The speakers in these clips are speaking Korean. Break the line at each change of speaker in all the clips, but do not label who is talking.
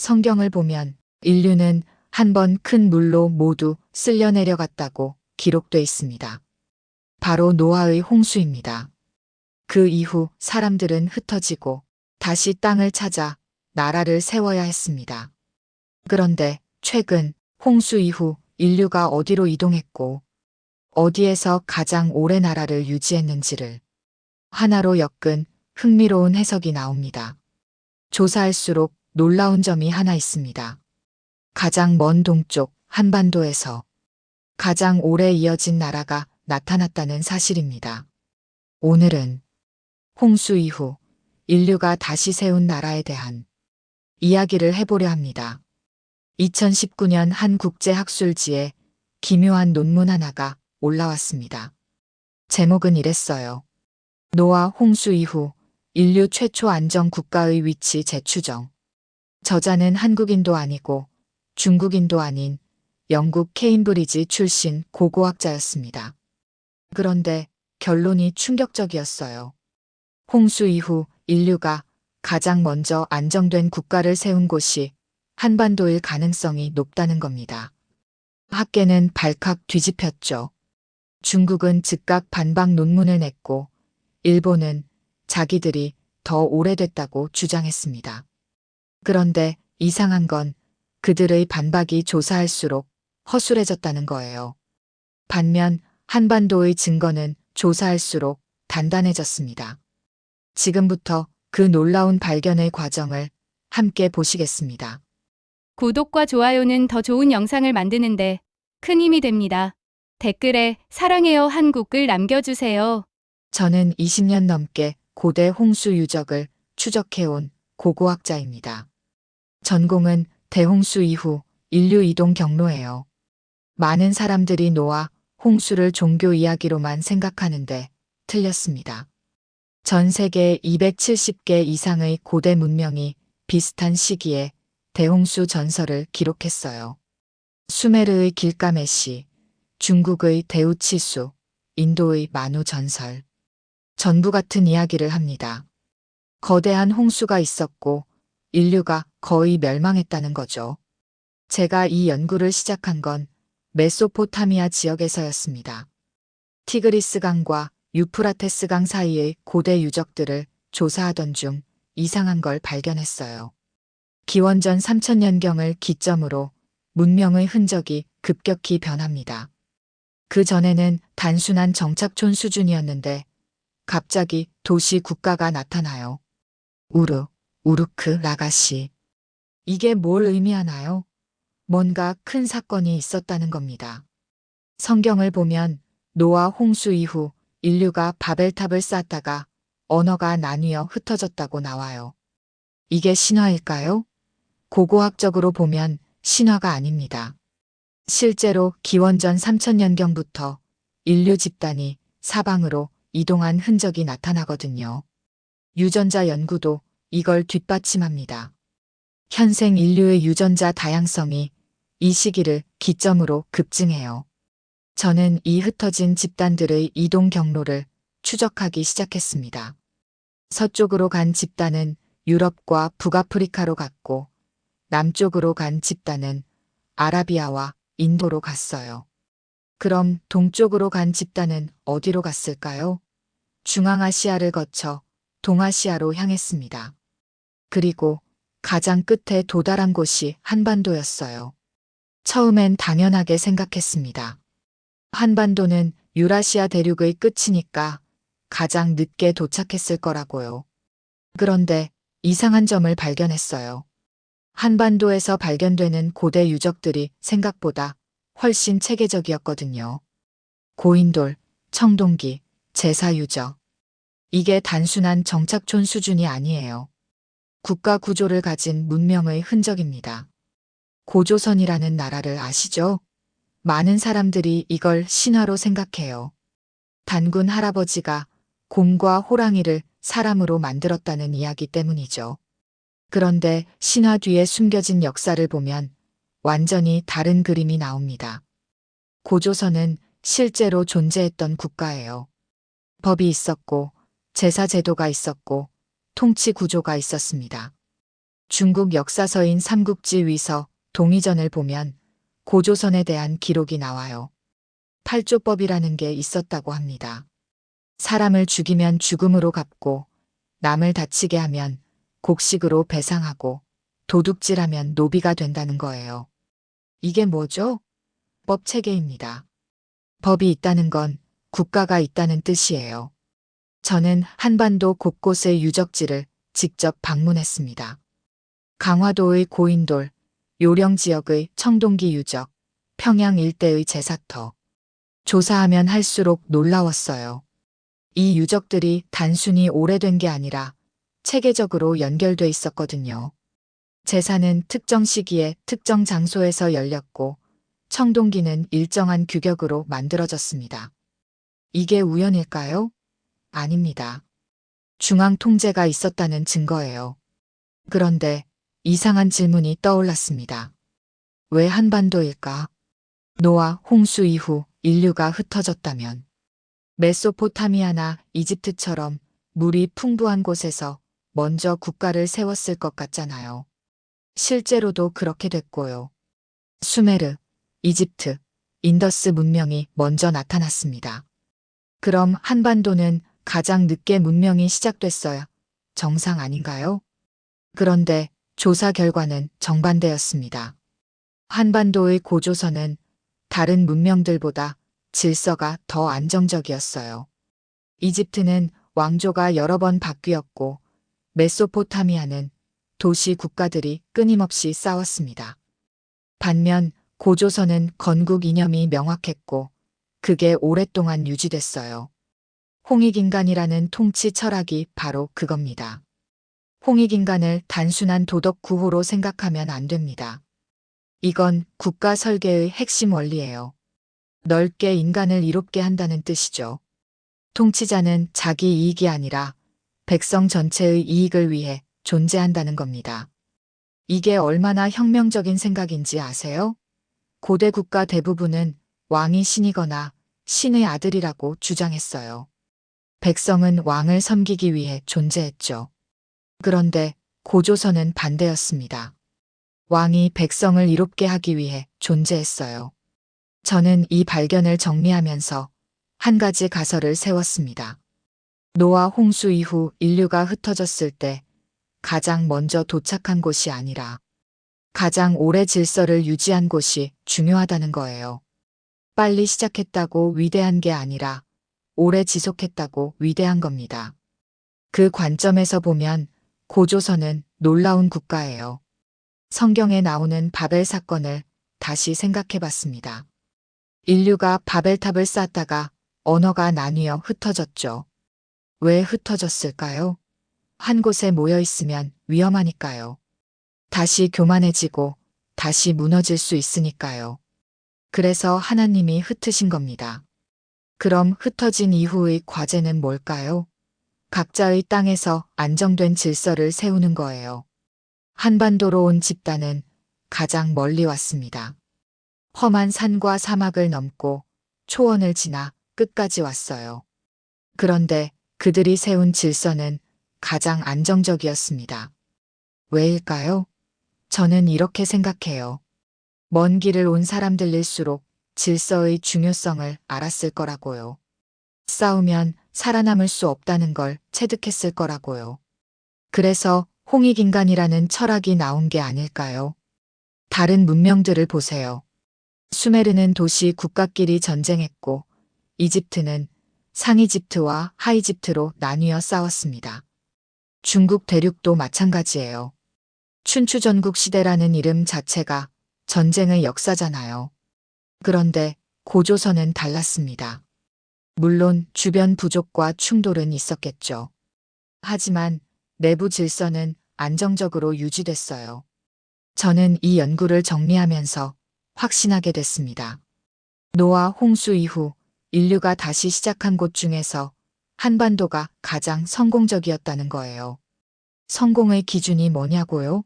성경을 보면 인류는 한 번 큰 물로 모두 쓸려 내려갔다고 기록돼 있습니다. 바로 노아의 홍수입니다. 그 이후 사람들은 흩어지고 다시 땅을 찾아 나라를 세워야 했습니다. 그런데 최근 홍수 이후 인류가 어디로 이동했고 어디에서 가장 오래 나라를 유지했는지를 하나로 엮은 흥미로운 해석이 나옵니다. 조사할수록 놀라운 점이 하나 있습니다. 가장 먼 동쪽 한반도에서 가장 오래 이어진 나라가 나타났다는 사실입니다. 오늘은 홍수 이후 인류가 다시 세운 나라에 대한 이야기를 해보려 합니다. 2019년 한 국제학술지에 기묘한 논문 하나가 올라왔습니다. 제목은 이랬어요. 노아 홍수 이후 인류 최초 안정 국가의 위치 재추정. 저자는 한국인도 아니고 중국인도 아닌 영국 케임브리지 출신 고고학자였습니다. 그런데 결론이 충격적이었어요. 홍수 이후 인류가 가장 먼저 안정된 국가를 세운 곳이 한반도일 가능성이 높다는 겁니다. 학계는 발칵 뒤집혔죠. 중국은 즉각 반박 논문을 냈고 일본은 자기들이 더 오래됐다고 주장했습니다. 그런데 이상한 건 그들의 반박이 조사할수록 허술해졌다는 거예요. 반면 한반도의 증거는 조사할수록 단단해졌습니다. 지금부터 그 놀라운 발견의 과정을 함께 보시겠습니다.
구독과 좋아요는 더 좋은 영상을 만드는데 큰 힘이 됩니다. 댓글에 사랑해요 한국을 남겨주세요.
저는 20년 넘게 고대 홍수 유적을 추적해온 고고학자입니다. 전공은 대홍수 이후 인류 이동 경로예요. 많은 사람들이 노아, 홍수를 종교 이야기로만 생각하는데 틀렸습니다. 전 세계 270개 이상의 고대 문명이 비슷한 시기에 대홍수 전설을 기록했어요. 수메르의 길가메시, 중국의 대우치수, 인도의 만우 전설. 전부 같은 이야기를 합니다. 거대한 홍수가 있었고 인류가 거의 멸망했다는 거죠. 제가 이 연구를 시작한 건 메소포타미아 지역에서였습니다. 티그리스 강과 유프라테스 강 사이의 고대 유적들을 조사하던 중 이상한 걸 발견했어요. 기원전 3000년경을 기점으로 문명의 흔적이 급격히 변합니다. 그 전에는 단순한 정착촌 수준이었는데 갑자기 도시 국가가 나타나요. 우르크, 라가시. 이게 뭘 의미하나요? 뭔가 큰 사건이 있었다는 겁니다. 성경을 보면 노아 홍수 이후 인류가 바벨탑을 쌓다가 언어가 나뉘어 흩어졌다고 나와요. 이게 신화일까요? 고고학적으로 보면 신화가 아닙니다. 실제로 기원전 3000년경부터 인류 집단이 사방으로 이동한 흔적이 나타나거든요. 유전자 연구도 이걸 뒷받침합니다. 현생 인류의 유전자 다양성이 이 시기를 기점으로 급증해요. 저는 이 흩어진 집단들의 이동 경로를 추적하기 시작했습니다. 서쪽으로 간 집단은 유럽과 북아프리카로 갔고 남쪽으로 간 집단은 아라비아와 인도로 갔어요. 그럼 동쪽으로 간 집단은 어디로 갔을까요? 중앙아시아를 거쳐 동아시아로 향했습니다. 그리고 가장 끝에 도달한 곳이 한반도였어요. 처음엔 당연하게 생각했습니다. 한반도는 유라시아 대륙의 끝이니까 가장 늦게 도착했을 거라고요. 그런데 이상한 점을 발견했어요. 한반도에서 발견되는 고대 유적들이 생각보다 훨씬 체계적이었거든요. 고인돌, 청동기, 제사 유적. 이게 단순한 정착촌 수준이 아니에요. 국가 구조를 가진 문명의 흔적입니다. 고조선이라는 나라를 아시죠? 많은 사람들이 이걸 신화로 생각해요. 단군 할아버지가 곰과 호랑이를 사람으로 만들었다는 이야기 때문이죠. 그런데 신화 뒤에 숨겨진 역사를 보면 완전히 다른 그림이 나옵니다. 고조선은 실제로 존재했던 국가예요. 법이 있었고 제사 제도가 있었고 통치 구조가 있었습니다. 중국 역사서인 삼국지 위서 동의전을 보면 고조선에 대한 기록이 나와요. 팔조법이라는 게 있었다고 합니다. 사람을 죽이면 죽음으로 갚고, 남을 다치게 하면 곡식으로 배상하고, 도둑질하면 노비가 된다는 거예요. 이게 뭐죠? 법 체계입니다. 법이 있다는 건 국가가 있다는 뜻이에요. 저는 한반도 곳곳의 유적지를 직접 방문했습니다. 강화도의 고인돌, 요령 지역의 청동기 유적, 평양 일대의 제사터. 조사하면 할수록 놀라웠어요. 이 유적들이 단순히 오래된 게 아니라 체계적으로 연결돼 있었거든요. 제사는 특정 시기에 특정 장소에서 열렸고, 청동기는 일정한 규격으로 만들어졌습니다. 이게 우연일까요? 아닙니다. 중앙 통제가 있었다는 증거예요. 그런데 이상한 질문이 떠올랐습니다. 왜 한반도일까? 노아 홍수 이후 인류가 흩어졌다면 메소포타미아나 이집트처럼 물이 풍부한 곳에서 먼저 국가를 세웠을 것 같잖아요. 실제로도 그렇게 됐고요. 수메르, 이집트, 인더스 문명이 먼저 나타났습니다. 그럼 한반도는 가장 늦게 문명이 시작됐어야 정상 아닌가요? 그런데 조사 결과는 정반대였습니다. 한반도의 고조선은 다른 문명들보다 질서가 더 안정적이었어요. 이집트는 왕조가 여러 번 바뀌었고, 메소포타미아는 도시 국가들이 끊임없이 싸웠습니다. 반면 고조선은 건국 이념이 명확했고, 그게 오랫동안 유지됐어요. 홍익인간이라는 통치 철학이 바로 그겁니다. 홍익인간을 단순한 도덕 구호로 생각하면 안 됩니다. 이건 국가 설계의 핵심 원리예요. 넓게 인간을 이롭게 한다는 뜻이죠. 통치자는 자기 이익이 아니라 백성 전체의 이익을 위해 존재한다는 겁니다. 이게 얼마나 혁명적인 생각인지 아세요? 고대 국가 대부분은 왕이 신이거나 신의 아들이라고 주장했어요. 백성은 왕을 섬기기 위해 존재했죠. 그런데 고조선은 반대였습니다. 왕이 백성을 이롭게 하기 위해 존재했어요. 저는 이 발견을 정리하면서 한 가지 가설을 세웠습니다. 노아 홍수 이후 인류가 흩어졌을 때 가장 먼저 도착한 곳이 아니라 가장 오래 질서를 유지한 곳이 중요하다는 거예요. 빨리 시작했다고 위대한 게 아니라 오래 지속했다고 위대한 겁니다. 그 관점에서 보면 고조선은 놀라운 국가예요. 성경에 나오는 바벨 사건을 다시 생각해 봤습니다. 인류가 바벨탑을 쌓다가 언어가 나뉘어 흩어졌죠. 왜 흩어졌을까요? 한 곳에 모여 있으면 위험하니까요. 다시 교만해지고 다시 무너질 수 있으니까요. 그래서 하나님이 흩으신 겁니다. 그럼 흩어진 이후의 과제는 뭘까요? 각자의 땅에서 안정된 질서를 세우는 거예요. 한반도로 온 집단은 가장 멀리 왔습니다. 험한 산과 사막을 넘고 초원을 지나 끝까지 왔어요. 그런데 그들이 세운 질서는 가장 안정적이었습니다. 왜일까요? 저는 이렇게 생각해요. 먼 길을 온 사람들일수록 질서의 중요성을 알았을 거라고요. 싸우면 살아남을 수 없다는 걸 체득했을 거라고요. 그래서 홍익인간이라는 철학이 나온 게 아닐까요? 다른 문명들을 보세요. 수메르는 도시 국가끼리 전쟁했고, 이집트는 상이집트와 하이집트로 나뉘어 싸웠습니다. 중국 대륙도 마찬가지예요. 춘추전국 시대라는 이름 자체가 전쟁의 역사잖아요. 그런데 고조선은 달랐습니다. 물론 주변 부족과 충돌은 있었겠죠. 하지만 내부 질서는 안정적으로 유지됐어요. 저는 이 연구를 정리하면서 확신하게 됐습니다. 노아 홍수 이후 인류가 다시 시작한 곳 중에서 한반도가 가장 성공적이었다는 거예요. 성공의 기준이 뭐냐고요?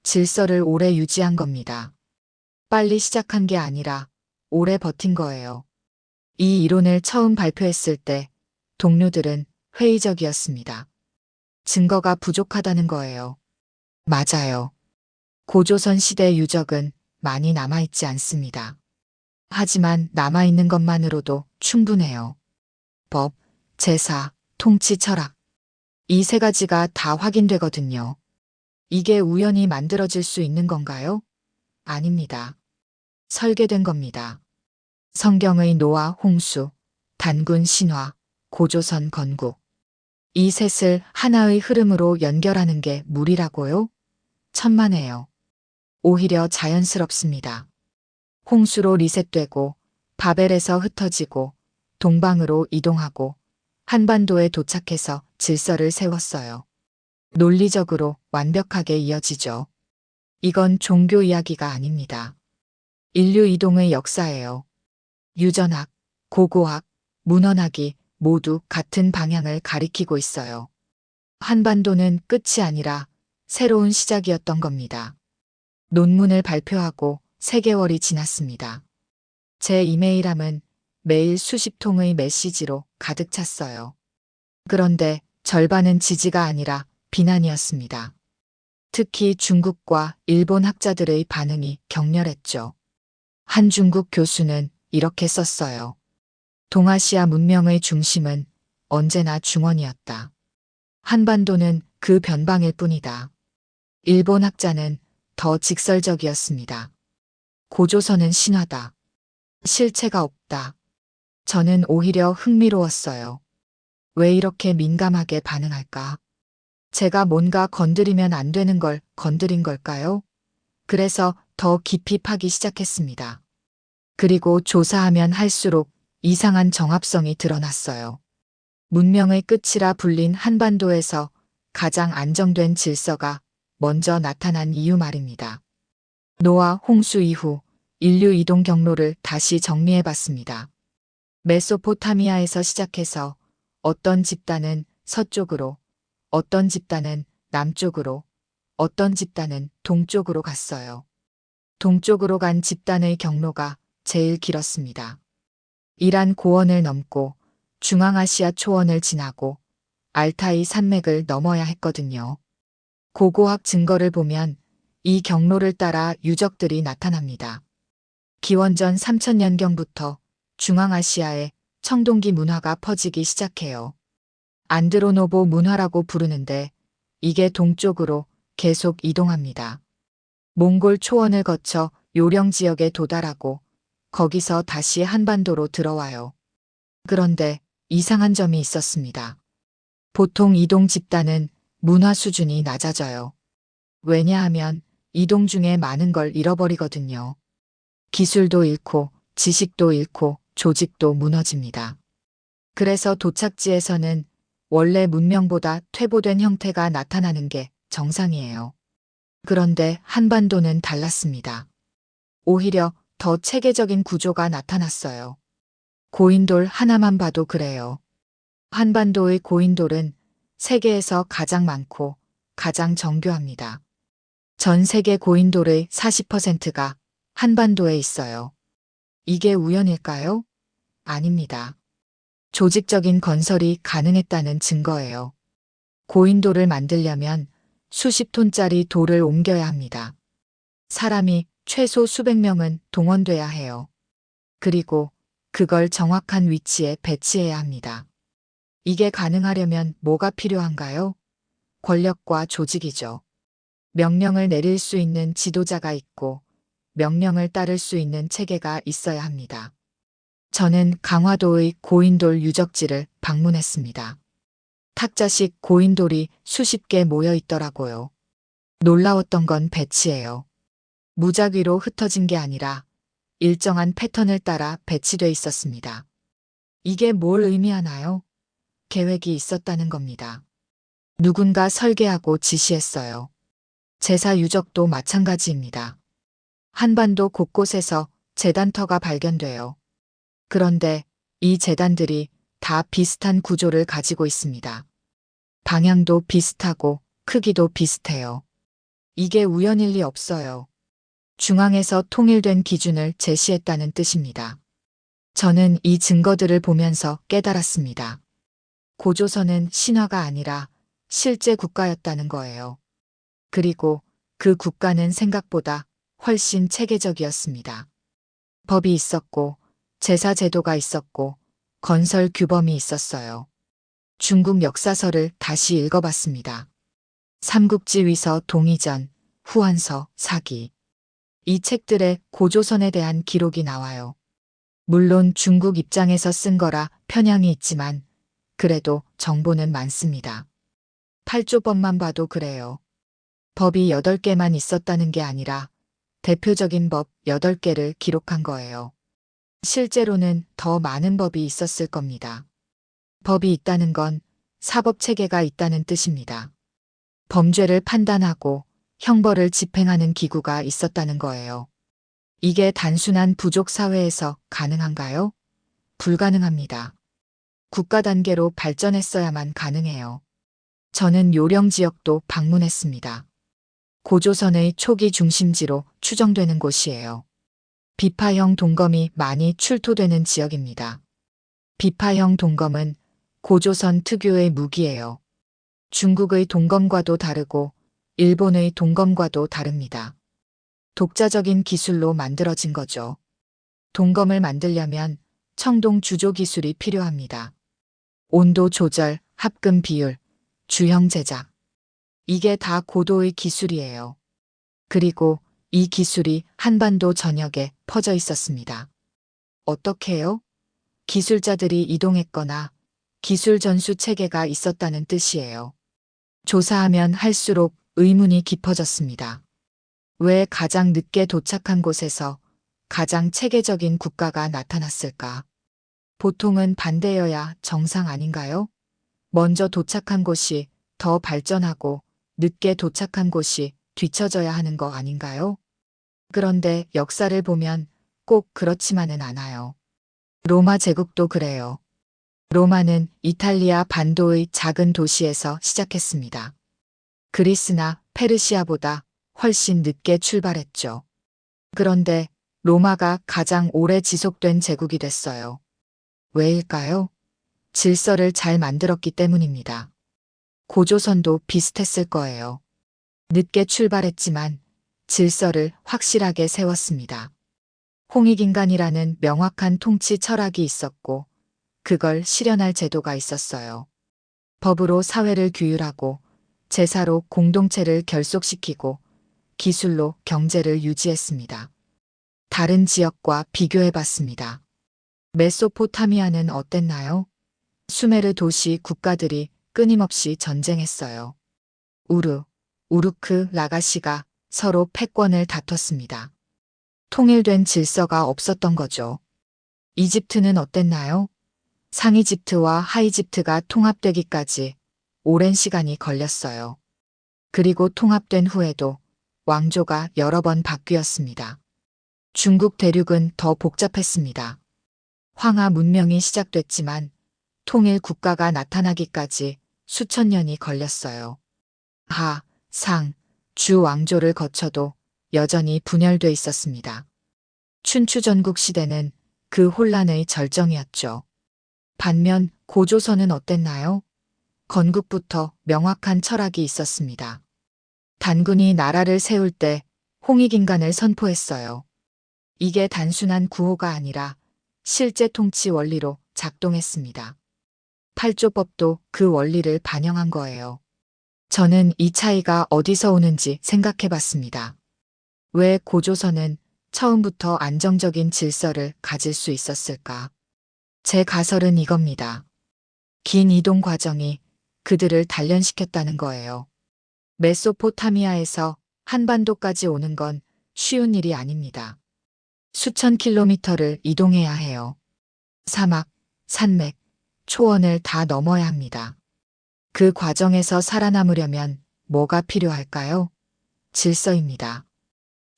질서를 오래 유지한 겁니다. 빨리 시작한 게 아니라 오래 버틴 거예요. 이 이론을 처음 발표했을 때 동료들은 회의적이었습니다. 증거가 부족하다는 거예요. 맞아요. 고조선 시대 유적은 많이 남아있지 않습니다. 하지만 남아있는 것만으로도 충분해요. 법, 제사, 통치 철학. 이 세 가지가 다 확인되거든요. 이게 우연히 만들어질 수 있는 건가요? 아닙니다. 설계된 겁니다. 성경의 노아 홍수, 단군 신화, 고조선 건국. 이 셋을 하나의 흐름으로 연결하는 게 무리라고요? 천만에요. 오히려 자연스럽습니다. 홍수로 리셋되고 바벨에서 흩어지고 동방으로 이동하고 한반도에 도착해서 질서를 세웠어요. 논리적으로 완벽하게 이어지죠. 이건 종교 이야기가 아닙니다. 인류 이동의 역사예요. 유전학, 고고학, 문헌학이 모두 같은 방향을 가리키고 있어요. 한반도는 끝이 아니라 새로운 시작이었던 겁니다. 논문을 발표하고 3개월이 지났습니다. 제 이메일함은 매일 수십 통의 메시지로 가득 찼어요. 그런데 절반은 지지가 아니라 비난이었습니다. 특히 중국과 일본 학자들의 반응이 격렬했죠. 한 중국 교수는 이렇게 썼어요. 동아시아 문명의 중심은 언제나 중원이었다. 한반도는 그 변방일 뿐이다. 일본 학자는 더 직설적이었습니다. 고조선은 신화다. 실체가 없다. 저는 오히려 흥미로웠어요. 왜 이렇게 민감하게 반응할까? 제가 뭔가 건드리면 안 되는 걸 건드린 걸까요? 그래서 더 깊이 파기 시작했습니다. 그리고 조사하면 할수록 이상한 정합성이 드러났어요. 문명의 끝이라 불린 한반도에서 가장 안정된 질서가 먼저 나타난 이유 말입니다. 노아 홍수 이후 인류 이동 경로를 다시 정리해 봤습니다. 메소포타미아에서 시작해서 어떤 집단은 서쪽으로, 어떤 집단은 남쪽으로, 어떤 집단은 동쪽으로 갔어요. 동쪽으로 간 집단의 경로가 제일 길었습니다. 이란 고원을 넘고 중앙아시아 초원을 지나고 알타이 산맥을 넘어야 했거든요. 고고학 증거를 보면 이 경로를 따라 유적들이 나타납니다. 기원전 3000년경부터 중앙아시아에 청동기 문화가 퍼지기 시작해요. 안드로노보 문화라고 부르는데 이게 동쪽으로 계속 이동합니다. 몽골 초원을 거쳐 요령 지역에 도달하고 거기서 다시 한반도로 들어와요. 그런데 이상한 점이 있었습니다. 보통 이동 집단은 문화 수준이 낮아져요. 왜냐하면 이동 중에 많은 걸 잃어버리거든요. 기술도 잃고 지식도 잃고 조직도 무너집니다. 그래서 도착지에서는 원래 문명보다 퇴보된 형태가 나타나는 게 정상이에요. 그런데 한반도는 달랐습니다. 오히려 더 체계적인 구조가 나타났어요. 고인돌 하나만 봐도 그래요. 한반도의 고인돌은 세계에서 가장 많고 가장 정교합니다. 전 세계 고인돌의 40%가 한반도에 있어요. 이게 우연일까요? 아닙니다. 조직적인 건설이 가능했다는 증거예요. 고인돌을 만들려면 수십 톤짜리 돌을 옮겨야 합니다. 사람이 최소 수백 명은 동원돼야 해요. 그리고 그걸 정확한 위치에 배치해야 합니다. 이게 가능하려면 뭐가 필요한가요? 권력과 조직이죠. 명령을 내릴 수 있는 지도자가 있고 명령을 따를 수 있는 체계가 있어야 합니다. 저는 강화도의 고인돌 유적지를 방문했습니다. 탁자식 고인돌이 수십 개 모여 있더라고요. 놀라웠던 건 배치예요. 무작위로 흩어진 게 아니라 일정한 패턴을 따라 배치돼 있었습니다. 이게 뭘 의미하나요? 계획이 있었다는 겁니다. 누군가 설계하고 지시했어요. 제사 유적도 마찬가지입니다. 한반도 곳곳에서 제단터가 발견돼요. 그런데 이 제단들이 다 비슷한 구조를 가지고 있습니다. 방향도 비슷하고 크기도 비슷해요. 이게 우연일 리 없어요. 중앙에서 통일된 기준을 제시했다는 뜻입니다. 저는 이 증거들을 보면서 깨달았습니다. 고조선은 신화가 아니라 실제 국가였다는 거예요. 그리고 그 국가는 생각보다 훨씬 체계적이었습니다. 법이 있었고, 제사 제도가 있었고, 건설 규범이 있었어요. 중국 역사서를 다시 읽어봤습니다. 삼국지위서, 동의전, 후한서, 사기. 이 책들에 고조선에 대한 기록이 나와요. 물론 중국 입장에서 쓴 거라 편향이 있지만 그래도 정보는 많습니다. 8조법만 봐도 그래요. 법이 8개만 있었다는 게 아니라 대표적인 법 8개를 기록한 거예요. 실제로는 더 많은 법이 있었을 겁니다. 법이 있다는 건 사법 체계가 있다는 뜻입니다. 범죄를 판단하고 형벌을 집행하는 기구가 있었다는 거예요. 이게 단순한 부족 사회에서 가능한가요? 불가능합니다. 국가 단계로 발전했어야만 가능해요. 저는 요령 지역도 방문했습니다. 고조선의 초기 중심지로 추정되는 곳이에요. 비파형 동검이 많이 출토되는 지역입니다. 비파형 동검은 고조선 특유의 무기예요. 중국의 동검과도 다르고 일본의 동검과도 다릅니다. 독자적인 기술로 만들어진 거죠. 동검을 만들려면 청동 주조 기술이 필요합니다. 온도 조절, 합금 비율, 주형 제작. 이게 다 고도의 기술이에요. 그리고 이 기술이 한반도 전역에 퍼져 있었습니다. 어떻게요? 기술자들이 이동했거나 기술 전수 체계가 있었다는 뜻이에요. 조사하면 할수록 의문이 깊어졌습니다. 왜 가장 늦게 도착한 곳에서 가장 체계적인 국가가 나타났을까? 보통은 반대여야 정상 아닌가요? 먼저 도착한 곳이 더 발전하고 늦게 도착한 곳이 뒤처져야 하는 거 아닌가요? 그런데 역사를 보면 꼭 그렇지만은 않아요. 로마 제국도 그래요. 로마는 이탈리아 반도의 작은 도시에서 시작했습니다. 그리스나 페르시아보다 훨씬 늦게 출발했죠. 그런데 로마가 가장 오래 지속된 제국이 됐어요. 왜일까요? 질서를 잘 만들었기 때문입니다. 고조선도 비슷했을 거예요. 늦게 출발했지만 질서를 확실하게 세웠습니다. 홍익인간이라는 명확한 통치 철학이 있었고 그걸 실현할 제도가 있었어요. 법으로 사회를 규율하고 제사로 공동체를 결속시키고 기술로 경제를 유지했습니다. 다른 지역과 비교해봤습니다. 메소포타미아는 어땠나요? 수메르 도시 국가들이 끊임없이 전쟁했어요. 우르크, 라가시가 서로 패권을 다퉜습니다. 통일된 질서가 없었던 거죠. 이집트는 어땠나요? 상이집트와 하이집트가 통합되기까지 오랜 시간이 걸렸어요. 그리고 통합된 후에도 왕조가 여러 번 바뀌었습니다. 중국 대륙은 더 복잡했습니다. 황하 문명이 시작됐지만 통일 국가가 나타나기까지 수천 년이 걸렸어요. 하, 상, 주 왕조를 거쳐도 여전히 분열돼 있었습니다. 춘추 전국 시대는 그 혼란의 절정이었죠. 반면 고조선은 어땠나요? 건국부터 명확한 철학이 있었습니다. 단군이 나라를 세울 때 홍익인간을 선포했어요. 이게 단순한 구호가 아니라 실제 통치 원리로 작동했습니다. 8조법도 그 원리를 반영한 거예요. 저는 이 차이가 어디서 오는지 생각해 봤습니다. 왜 고조선은 처음부터 안정적인 질서를 가질 수 있었을까? 제 가설은 이겁니다. 긴 이동 과정이 그들을 단련시켰다는 거예요. 메소포타미아에서 한반도까지 오는 건 쉬운 일이 아닙니다. 수천 킬로미터를 이동해야 해요. 사막, 산맥, 초원을 다 넘어야 합니다. 그 과정에서 살아남으려면 뭐가 필요할까요? 질서입니다.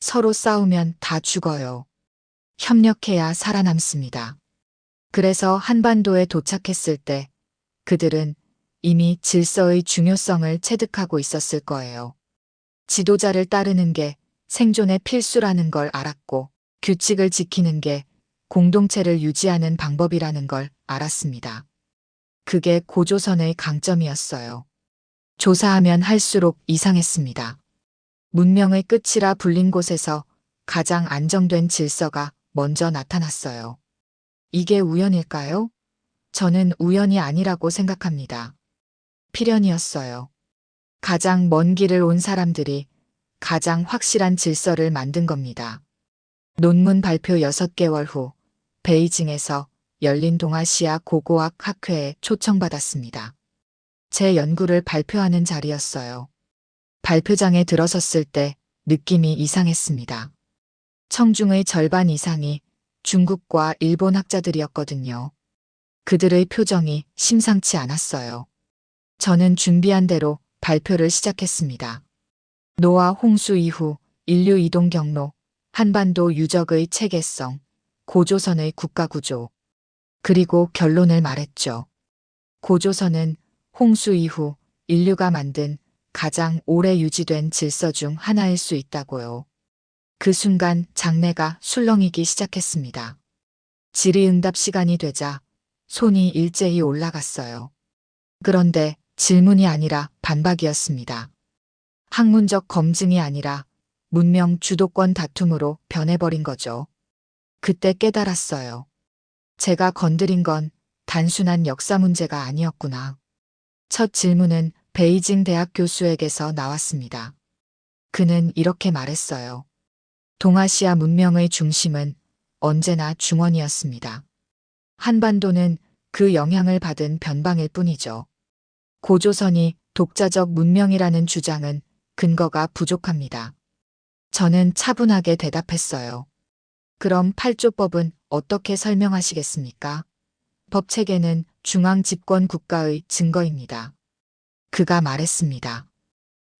서로 싸우면 다 죽어요. 협력해야 살아남습니다. 그래서 한반도에 도착했을 때 그들은 이미 질서의 중요성을 체득하고 있었을 거예요. 지도자를 따르는 게 생존의 필수라는 걸 알았고 규칙을 지키는 게 공동체를 유지하는 방법이라는 걸 알았습니다. 그게 고조선의 강점이었어요. 조사하면 할수록 이상했습니다. 문명의 끝이라 불린 곳에서 가장 안정된 질서가 먼저 나타났어요. 이게 우연일까요? 저는 우연이 아니라고 생각합니다. 필연이었어요. 가장 먼 길을 온 사람들이 가장 확실한 질서를 만든 겁니다. 논문 발표 6개월 후 베이징에서 열린 동아시아 고고학 학회에 초청받았습니다. 제 연구를 발표하는 자리였어요. 발표장에 들어섰을 때 느낌이 이상했습니다. 청중의 절반 이상이 중국과 일본 학자들이었거든요. 그들의 표정이 심상치 않았어요. 저는 준비한 대로 발표를 시작했습니다. 노아 홍수 이후 인류 이동 경로, 한반도 유적의 체계성, 고조선의 국가구조, 그리고 결론을 말했죠. 고조선은 홍수 이후 인류가 만든 가장 오래 유지된 질서 중 하나일 수 있다고요. 그 순간 장내가 술렁이기 시작했습니다. 질의응답 시간이 되자 손이 일제히 올라갔어요. 그런데 질문이 아니라 반박이었습니다. 학문적 검증이 아니라 문명 주도권 다툼으로 변해버린 거죠. 그때 깨달았어요. 제가 건드린 건 단순한 역사 문제가 아니었구나. 첫 질문은 베이징 대학 교수에게서 나왔습니다. 그는 이렇게 말했어요. 동아시아 문명의 중심은 언제나 중원이었습니다. 한반도는 그 영향을 받은 변방일 뿐이죠. 고조선이 독자적 문명이라는 주장은 근거가 부족합니다. 저는 차분하게 대답했어요. 그럼 8조법은 어떻게 설명하시겠습니까? 법체계는 중앙 집권 국가의 증거입니다. 그가 말했습니다.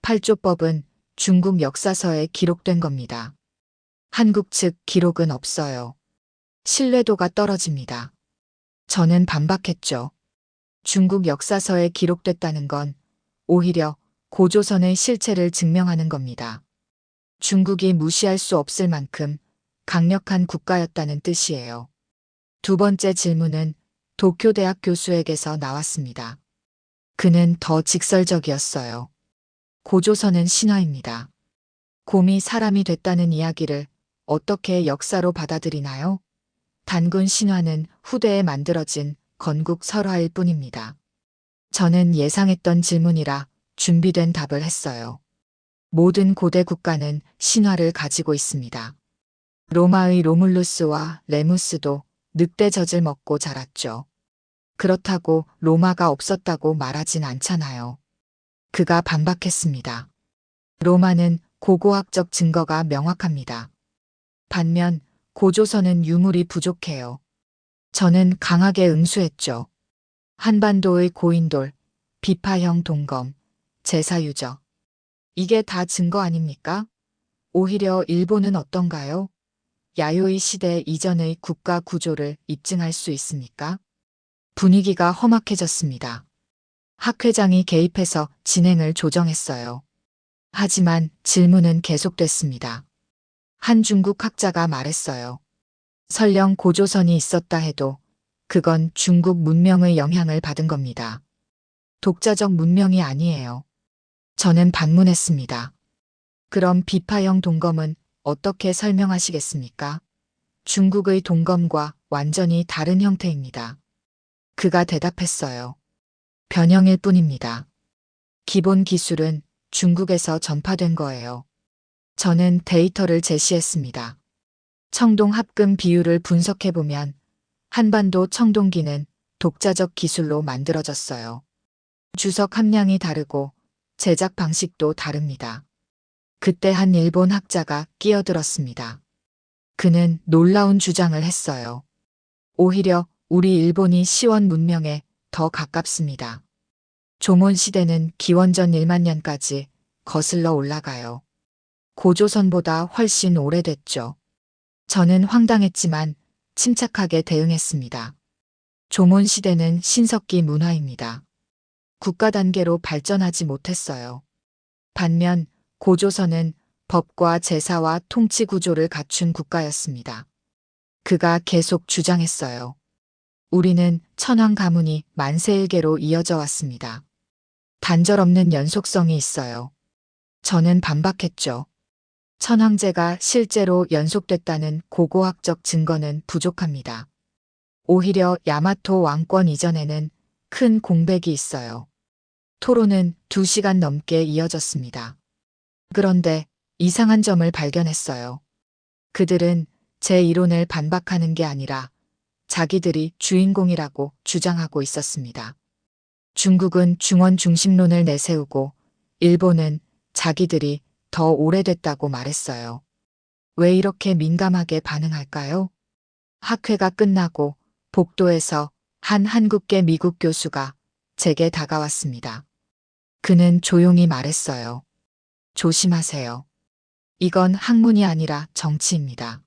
8조법은 중국 역사서에 기록된 겁니다. 한국 측 기록은 없어요. 신뢰도가 떨어집니다. 저는 반박했죠. 중국 역사서에 기록됐다는 건 오히려 고조선의 실체를 증명하는 겁니다. 중국이 무시할 수 없을 만큼 강력한 국가였다는 뜻이에요. 두 번째 질문은 도쿄대학 교수에게서 나왔습니다. 그는 더 직설적이었어요. 고조선은 신화입니다. 곰이 사람이 됐다는 이야기를 어떻게 역사로 받아들이나요? 단군 신화는 후대에 만들어진 건국 설화일 뿐입니다. 저는 예상했던 질문이라 준비된 답을 했어요. 모든 고대 국가는 신화를 가지고 있습니다. 로마의 로물루스와 레무스도 늑대 젖을 먹고 자랐죠. 그렇다고 로마가 없었다고 말하진 않잖아요. 그가 반박했습니다. 로마는 고고학적 증거가 명확합니다. 반면 고조선은 유물이 부족해요. 저는 강하게 응수했죠. 한반도의 고인돌, 비파형 동검, 제사유적. 이게 다 증거 아닙니까? 오히려 일본은 어떤가요? 야요이 시대 이전의 국가 구조를 입증할 수 있습니까? 분위기가 험악해졌습니다. 학회장이 개입해서 진행을 조정했어요. 하지만 질문은 계속됐습니다. 한 중국 학자가 말했어요. 설령 고조선이 있었다 해도 그건 중국 문명의 영향을 받은 겁니다. 독자적 문명이 아니에요. 저는 반문했습니다. 그럼 비파형 동검은 어떻게 설명하시겠습니까? 중국의 동검과 완전히 다른 형태입니다. 그가 대답했어요. 변형일 뿐입니다. 기본 기술은 중국에서 전파된 거예요. 저는 데이터를 제시했습니다. 청동 합금 비율을 분석해보면 한반도 청동기는 독자적 기술로 만들어졌어요. 주석 함량이 다르고 제작 방식도 다릅니다. 그때 한 일본 학자가 끼어들었습니다. 그는 놀라운 주장을 했어요. 오히려 우리 일본이 시원 문명에 더 가깝습니다. 조몬 시대는 기원전 1만 년까지 거슬러 올라가요. 고조선보다 훨씬 오래됐죠. 저는 황당했지만 침착하게 대응했습니다. 조몬 시대는 신석기 문화입니다. 국가 단계로 발전하지 못했어요. 반면 고조선은 법과 제사와 통치 구조를 갖춘 국가였습니다. 그가 계속 주장했어요. 우리는 천황 가문이 만세일계로 이어져 왔습니다. 단절 없는 연속성이 있어요. 저는 반박했죠. 천황제가 실제로 연속됐다는 고고학적 증거는 부족합니다. 오히려 야마토 왕권 이전에는 큰 공백이 있어요. 토론은 2시간 넘게 이어졌습니다. 그런데 이상한 점을 발견했어요. 그들은 제 이론을 반박하는 게 아니라 자기들이 주인공이라고 주장하고 있었습니다. 중국은 중원 중심론을 내세우고 일본은 자기들이 더 오래됐다고 말했어요. 왜 이렇게 민감하게 반응할까요? 학회가 끝나고 복도에서 한 한국계 미국 교수가 제게 다가왔습니다. 그는 조용히 말했어요. 조심하세요. 이건 학문이 아니라 정치입니다.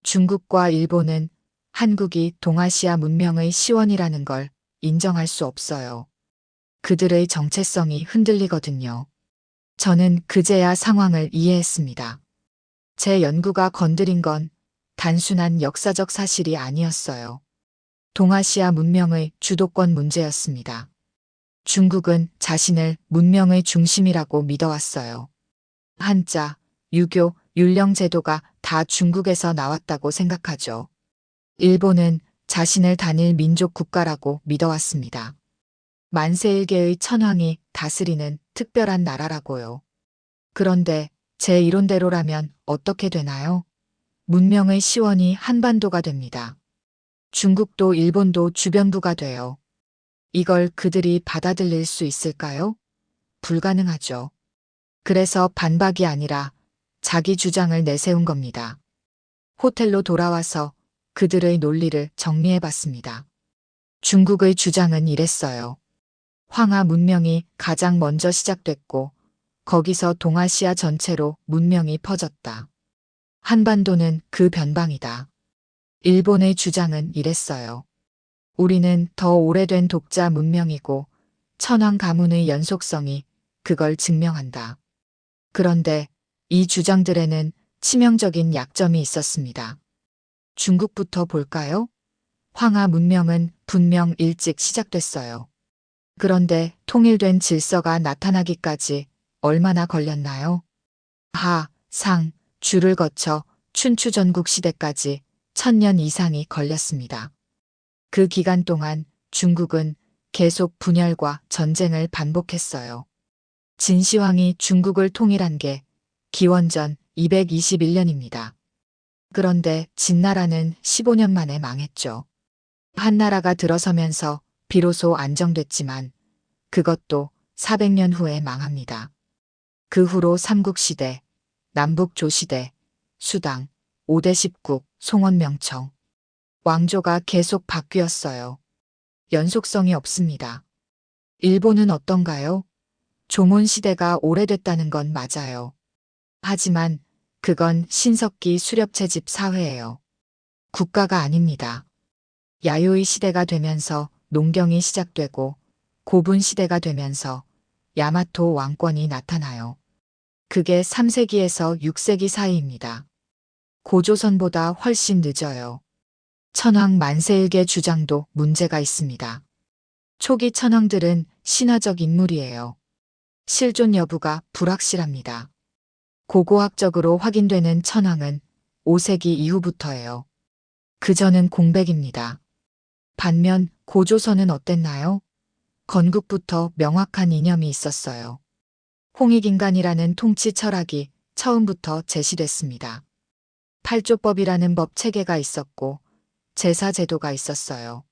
중국과 일본은 한국이 동아시아 문명의 시원이라는 걸 인정할 수 없어요. 그들의 정체성이 흔들리거든요. 저는 그제야 상황을 이해했습니다. 제 연구가 건드린 건 단순한 역사적 사실이 아니었어요. 동아시아 문명의 주도권 문제였습니다. 중국은 자신을 문명의 중심이라고 믿어왔어요. 한자, 유교, 율령 제도가 다 중국에서 나왔다고 생각하죠. 일본은 자신을 단일 민족 국가라고 믿어왔습니다. 만세일계의 천황이 다스리는 특별한 나라라고요. 그런데 제 이론대로라면 어떻게 되나요? 문명의 시원이 한반도가 됩니다. 중국도 일본도 주변부가 돼요. 이걸 그들이 받아들일 수 있을까요? 불가능하죠. 그래서 반박이 아니라 자기 주장을 내세운 겁니다. 호텔로 돌아와서 그들의 논리를 정리해 봤습니다. 중국의 주장은 이랬어요. 황하 문명이 가장 먼저 시작됐고 거기서 동아시아 전체로 문명이 퍼졌다. 한반도는 그 변방이다. 일본의 주장은 이랬어요. 우리는 더 오래된 독자 문명이고 천황 가문의 연속성이 그걸 증명한다. 그런데 이 주장들에는 치명적인 약점이 있었습니다. 중국부터 볼까요? 황하 문명은 분명 일찍 시작됐어요. 그런데 통일된 질서가 나타나기까지 얼마나 걸렸나요? 하, 상, 주를 거쳐 춘추 전국 시대까지 1000년 이상이 걸렸습니다. 그 기간 동안 중국은 계속 분열과 전쟁을 반복했어요. 진시황이 중국을 통일한 게 기원전 221년입니다. 그런데 진나라는 15년 만에 망했죠. 한나라가 들어서면서 비로소 안정됐지만 그것도 400년 후에 망합니다. 그 후로 삼국시대, 남북조시대, 수당, 5대 10국, 송원명청. 왕조가 계속 바뀌었어요. 연속성이 없습니다. 일본은 어떤가요? 조몬시대가 오래됐다는 건 맞아요. 하지만 그건 신석기 수렵채집 사회예요. 국가가 아닙니다. 야요이 시대가 되면서 농경이 시작되고 고분 시대가 되면서 야마토 왕권이 나타나요. 그게 3세기에서 6세기 사이입니다. 고조선보다 훨씬 늦어요. 천황 만세일계 주장도 문제가 있습니다. 초기 천황들은 신화적 인물이에요. 실존 여부가 불확실합니다. 고고학적으로 확인되는 천황은 5세기 이후부터예요. 그전은 공백입니다. 반면 고조선은 어땠나요? 건국부터 명확한 이념이 있었어요. 홍익인간이라는 통치 철학이 처음부터 제시됐습니다. 팔조법이라는 법 체계가 있었고 제사 제도가 있었어요.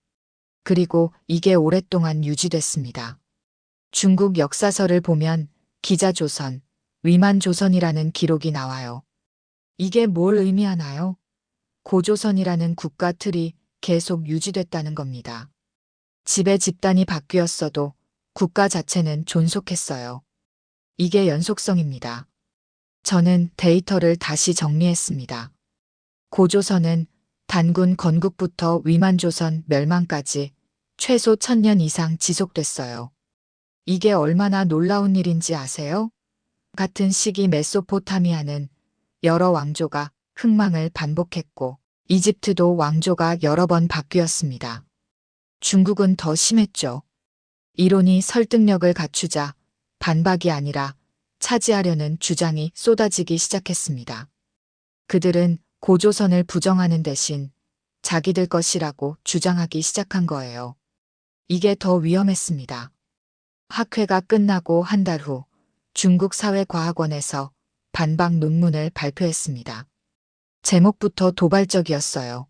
그리고 이게 오랫동안 유지됐습니다. 중국 역사서를 보면 기자조선, 위만조선이라는 기록이 나와요. 이게 뭘 의미하나요? 고조선이라는 국가 틀이 계속 유지됐다는 겁니다. 지배 집단이 바뀌었어도 국가 자체는 존속했어요. 이게 연속성입니다. 저는 데이터를 다시 정리했습니다. 고조선은 단군 건국부터 위만조선 멸망까지 최소 1000년 이상 지속됐어요. 이게 얼마나 놀라운 일인지 아세요? 같은 시기 메소포타미아는 여러 왕조가 흥망을 반복했고 이집트도 왕조가 여러 번 바뀌었습니다. 중국은 더 심했죠. 이론이 설득력을 갖추자 반박이 아니라 차지하려는 주장이 쏟아지기 시작했습니다. 그들은 고조선을 부정하는 대신 자기들 것이라고 주장하기 시작한 거예요. 이게 더 위험했습니다. 학회가 끝나고 한 달 후 중국 사회과학원에서 반박 논문을 발표했습니다. 제목부터 도발적이었어요.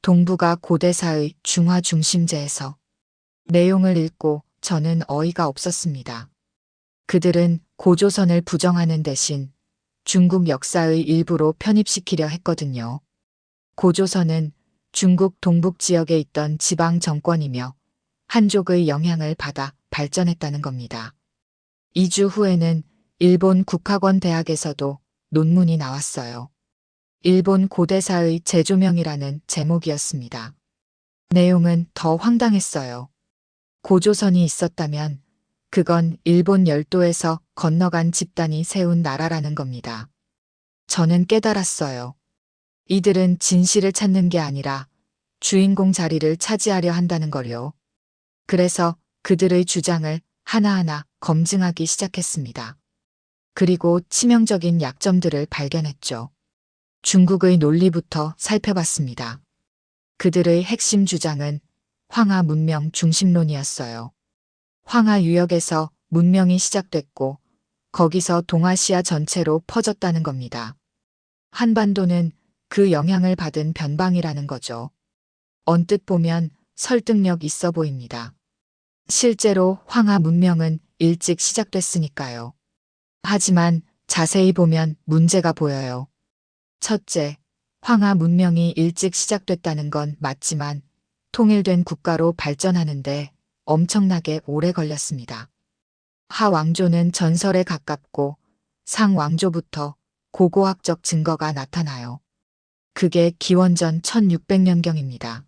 동북아 고대사의 중화 중심제에서. 내용을 읽고 저는 어이가 없었습니다. 그들은 고조선을 부정하는 대신 중국 역사의 일부로 편입시키려 했거든요. 고조선은 중국 동북 지역에 있던 지방 정권이며 한족의 영향을 받아 발전했다는 겁니다. 2주 후에는 일본 국학원 대학에서도 논문이 나왔어요. 일본 고대사의 재조명이라는 제목이었습니다. 내용은 더 황당했어요. 고조선이 있었다면 그건 일본 열도에서 건너간 집단이 세운 나라라는 겁니다. 저는 깨달았어요. 이들은 진실을 찾는 게 아니라 주인공 자리를 차지하려 한다는 걸요. 그래서 그들의 주장을 하나하나 검증하기 시작했습니다. 그리고 치명적인 약점들을 발견했죠. 중국의 논리부터 살펴봤습니다. 그들의 핵심 주장은 황하 문명 중심론이었어요. 황하 유역에서 문명이 시작됐고 거기서 동아시아 전체로 퍼졌다는 겁니다. 한반도는 그 영향을 받은 변방이라는 거죠. 언뜻 보면 설득력 있어 보입니다. 실제로 황하 문명은 일찍 시작됐으니까요. 하지만 자세히 보면 문제가 보여요. 첫째, 황하 문명이 일찍 시작됐다는 건 맞지만 통일된 국가로 발전하는데 엄청나게 오래 걸렸습니다. 하 왕조는 전설에 가깝고 상 왕조부터 고고학적 증거가 나타나요. 그게 기원전 1600년경입니다.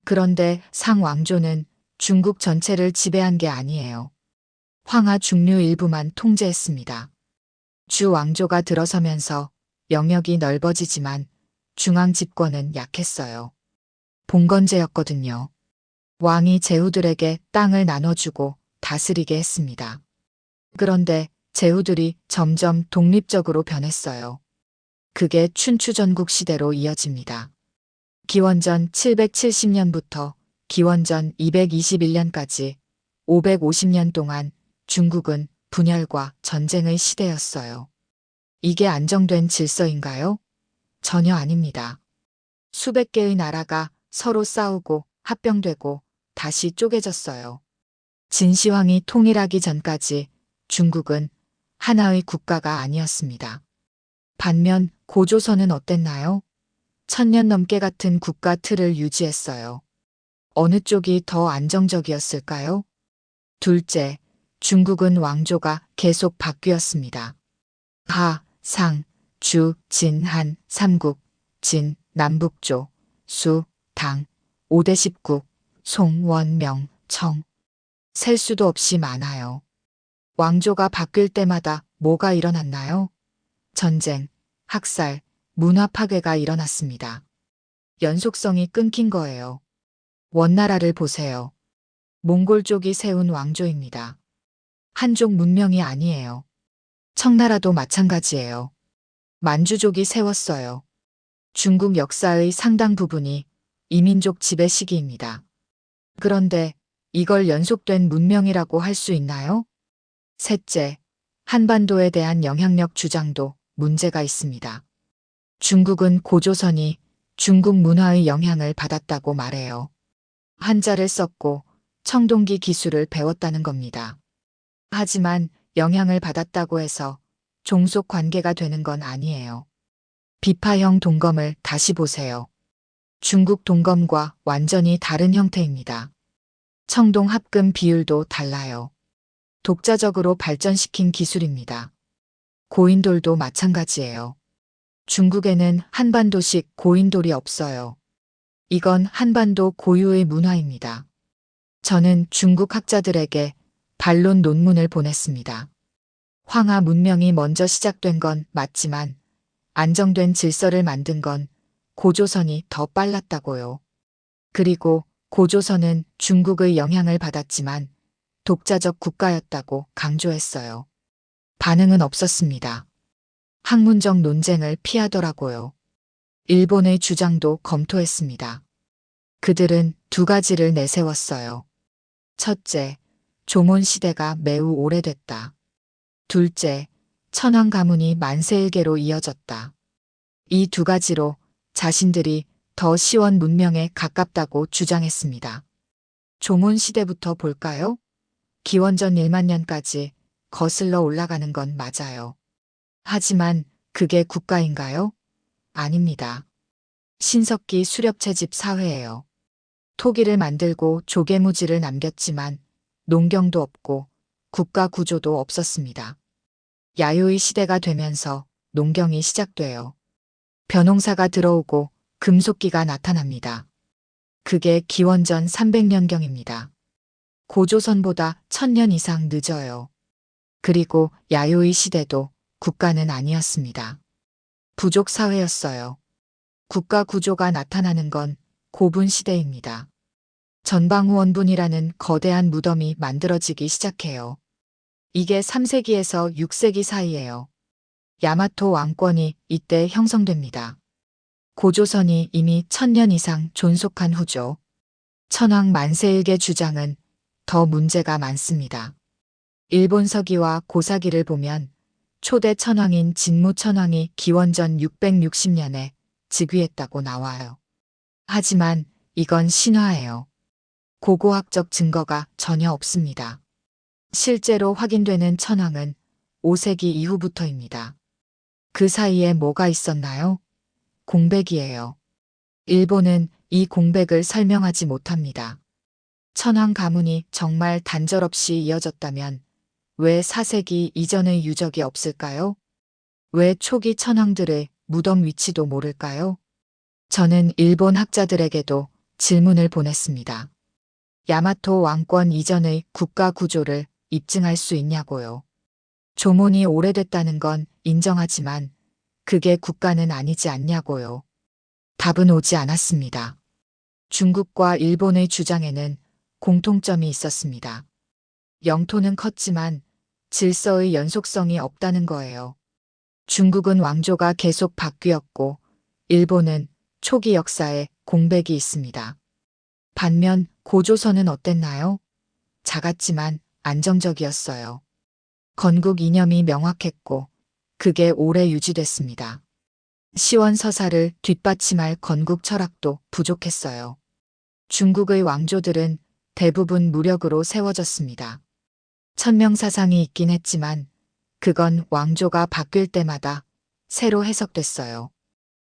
그런데 상 왕조는 중국 전체를 지배한 게 아니에요. 황하 중류 일부만 통제했습니다. 주 왕조가 들어서면서 영역이 넓어지지만 중앙 집권은 약했어요. 봉건제였거든요. 왕이 제후들에게 땅을 나눠주고 다스리게 했습니다. 그런데 제후들이 점점 독립적으로 변했어요. 그게 춘추전국 시대로 이어집니다. 기원전 770년부터 기원전 221년까지 550년 동안 중국은 분열과 전쟁의 시대였어요. 이게 안정된 질서인가요? 전혀 아닙니다. 수백 개의 나라가 서로 싸우고 합병되고 다시 쪼개졌어요. 진시황이 통일하기 전까지 중국은 하나의 국가가 아니었습니다. 반면 고조선은 어땠나요? 1000년 넘게 같은 국가 틀을 유지했어요. 어느 쪽이 더 안정적이었을까요? 둘째, 중국은 왕조가 계속 바뀌었습니다. 하, 상, 주, 진, 한, 삼국, 진, 남북조, 수, 당, 5대 10국, 송, 원, 명, 청. 셀 수도 없이 많아요. 왕조가 바뀔 때마다 뭐가 일어났나요? 전쟁, 학살, 문화 파괴가 일어났습니다. 연속성이 끊긴 거예요. 원나라를 보세요. 몽골족이 세운 왕조입니다. 한족 문명이 아니에요. 청나라도 마찬가지예요. 만주족이 세웠어요. 중국 역사의 상당 부분이 이민족 지배 시기입니다. 그런데 이걸 연속된 문명이라고 할 수 있나요? 셋째, 한반도에 대한 영향력 주장도 문제가 있습니다. 중국은 고조선이 중국 문화의 영향을 받았다고 말해요. 한자를 썼고 청동기 기술을 배웠다는 겁니다. 하지만 영향을 받았다고 해서 종속 관계가 되는 건 아니에요. 비파형 동검을 다시 보세요. 중국 동검과 완전히 다른 형태입니다. 청동 합금 비율도 달라요. 독자적으로 발전시킨 기술입니다. 고인돌도 마찬가지예요. 중국에는 한반도식 고인돌이 없어요. 이건 한반도 고유의 문화입니다. 저는 중국 학자들에게 반론 논문을 보냈습니다. 황하 문명이 먼저 시작된 건 맞지만 안정된 질서를 만든 건 고조선이 더 빨랐다고요. 그리고 고조선은 중국의 영향을 받았지만 독자적 국가였다고 강조했어요. 반응은 없었습니다. 학문적 논쟁을 피하더라고요. 일본의 주장도 검토했습니다. 그들은 두 가지를 내세웠어요. 첫째, 조몬 시대가 매우 오래됐다. 둘째, 천황 가문이 만세일계로 이어졌다. 이 두 가지로 자신들이 더 시원 문명에 가깝다고 주장했습니다. 조몬 시대부터 볼까요? 기원전 1만 년까지 거슬러 올라가는 건 맞아요. 하지만 그게 국가인가요? 아닙니다. 신석기 수렵채집 사회예요. 토기를 만들고 조개무지를 남겼지만 농경도 없고 국가 구조도 없었습니다. 야요이 시대가 되면서 농경이 시작돼요. 벼농사가 들어오고 금속기가 나타납니다. 그게 기원전 300년경입니다. 고조선보다 1000년 이상 늦어요. 그리고 야요이 시대도 국가는 아니었습니다. 부족 사회였어요. 국가 구조가 나타나는 건 고분 시대입니다. 전방후원분이라는 거대한 무덤이 만들어지기 시작해요. 이게 3세기에서 6세기 사이예요. 야마토 왕권이 이때 형성됩니다. 고조선이 이미 1000년 이상 존속한 후죠. 천황 만세일계 주장은 더 문제가 많습니다. 일본 서기와 고사기를 보면 초대 천황인 진무 천황이 기원전 660년에 즉위했다고 나와요. 하지만 이건 신화예요. 고고학적 증거가 전혀 없습니다. 실제로 확인되는 천황은 5세기 이후부터입니다. 그 사이에 뭐가 있었나요? 공백이에요. 일본은 이 공백을 설명하지 못합니다. 천황 가문이 정말 단절없이 이어졌다면 왜 4세기 이전의 유적이 없을까요? 왜 초기 천황들의 무덤 위치도 모를까요? 저는 일본 학자들에게도 질문을 보냈습니다. 야마토 왕권 이전의 국가 구조를 입증할 수 있냐고요. 조몬이 오래됐다는 건 인정하지만 그게 국가는 아니지 않냐고요. 답은 오지 않았습니다. 중국과 일본의 주장에는 공통점이 있었습니다. 영토는 컸지만 질서의 연속성이 없다는 거예요. 중국은 왕조가 계속 바뀌었고 일본은 초기 역사에 공백이 있습니다. 반면 고조선은 어땠나요? 작았지만 안정적이었어요. 건국 이념이 명확했고 그게 오래 유지됐습니다. 시원서사를 뒷받침할 건국 철학도 부족했어요. 중국의 왕조들은 대부분 무력으로 세워졌습니다. 천명사상이 있긴 했지만 그건 왕조가 바뀔 때마다 새로 해석됐어요.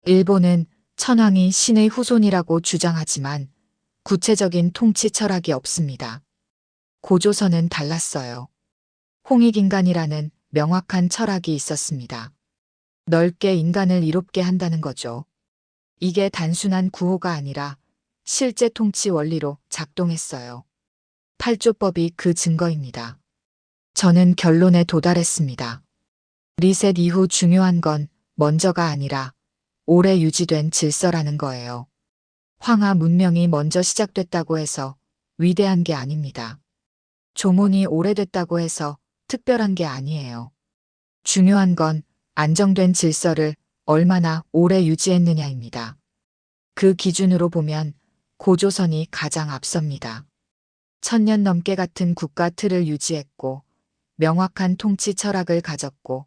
일본은 천황이 신의 후손이라고 주장하지만 구체적인 통치 철학이 없습니다. 고조선은 달랐어요. 홍익인간이라는 명확한 철학이 있었습니다. 넓게 인간을 이롭게 한다는 거죠. 이게 단순한 구호가 아니라 실제 통치 원리로 작동했어요. 팔조법이 그 증거입니다. 저는 결론에 도달했습니다. 리셋 이후 중요한 건 먼저가 아니라 오래 유지된 질서라는 거예요. 황하 문명이 먼저 시작됐다고 해서 위대한 게 아닙니다. 조몬이 오래됐다고 해서 특별한 게 아니에요. 중요한 건 안정된 질서를 얼마나 오래 유지했느냐입니다. 그 기준으로 보면 고조선이 가장 앞섭니다. 1000년 넘게 같은 국가 틀을 유지했고 명확한 통치 철학을 가졌고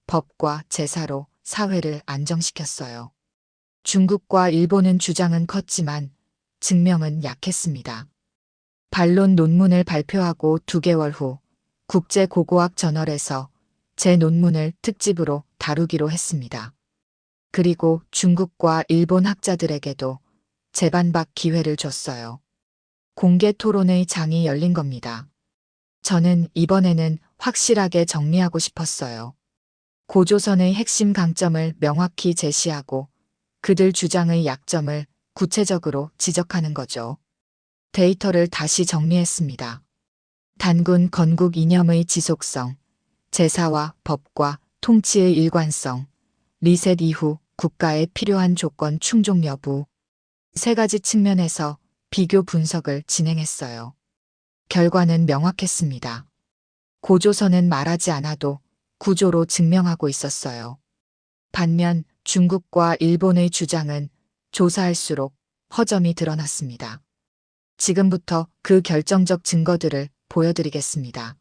법과 제사로 사회를 안정시켰어요. 중국과 일본은 주장은 컸지만 증명은 약했습니다. 반론 논문을 발표하고 2개월 후 국제고고학 저널에서 제 논문을 특집으로 다루기로 했습니다. 그리고 중국과 일본 학자들에게도 재반박 기회를 줬어요. 공개 토론의 장이 열린 겁니다. 저는 이번에는 확실하게 정리하고 싶었어요. 고조선의 핵심 강점을 명확히 제시하고 그들 주장의 약점을 구체적으로 지적하는 거죠. 데이터를 다시 정리했습니다. 단군 건국 이념의 지속성, 제사와 법과 통치의 일관성, 리셋 이후 국가에 필요한 조건 충족 여부, 3가지 측면에서 비교 분석을 진행했어요. 결과는 명확했습니다. 고조선은 말하지 않아도 구조로 증명하고 있었어요. 반면 중국과 일본의 주장은 조사할수록 허점이 드러났습니다. 지금부터 그 결정적 증거들을 보여드리겠습니다.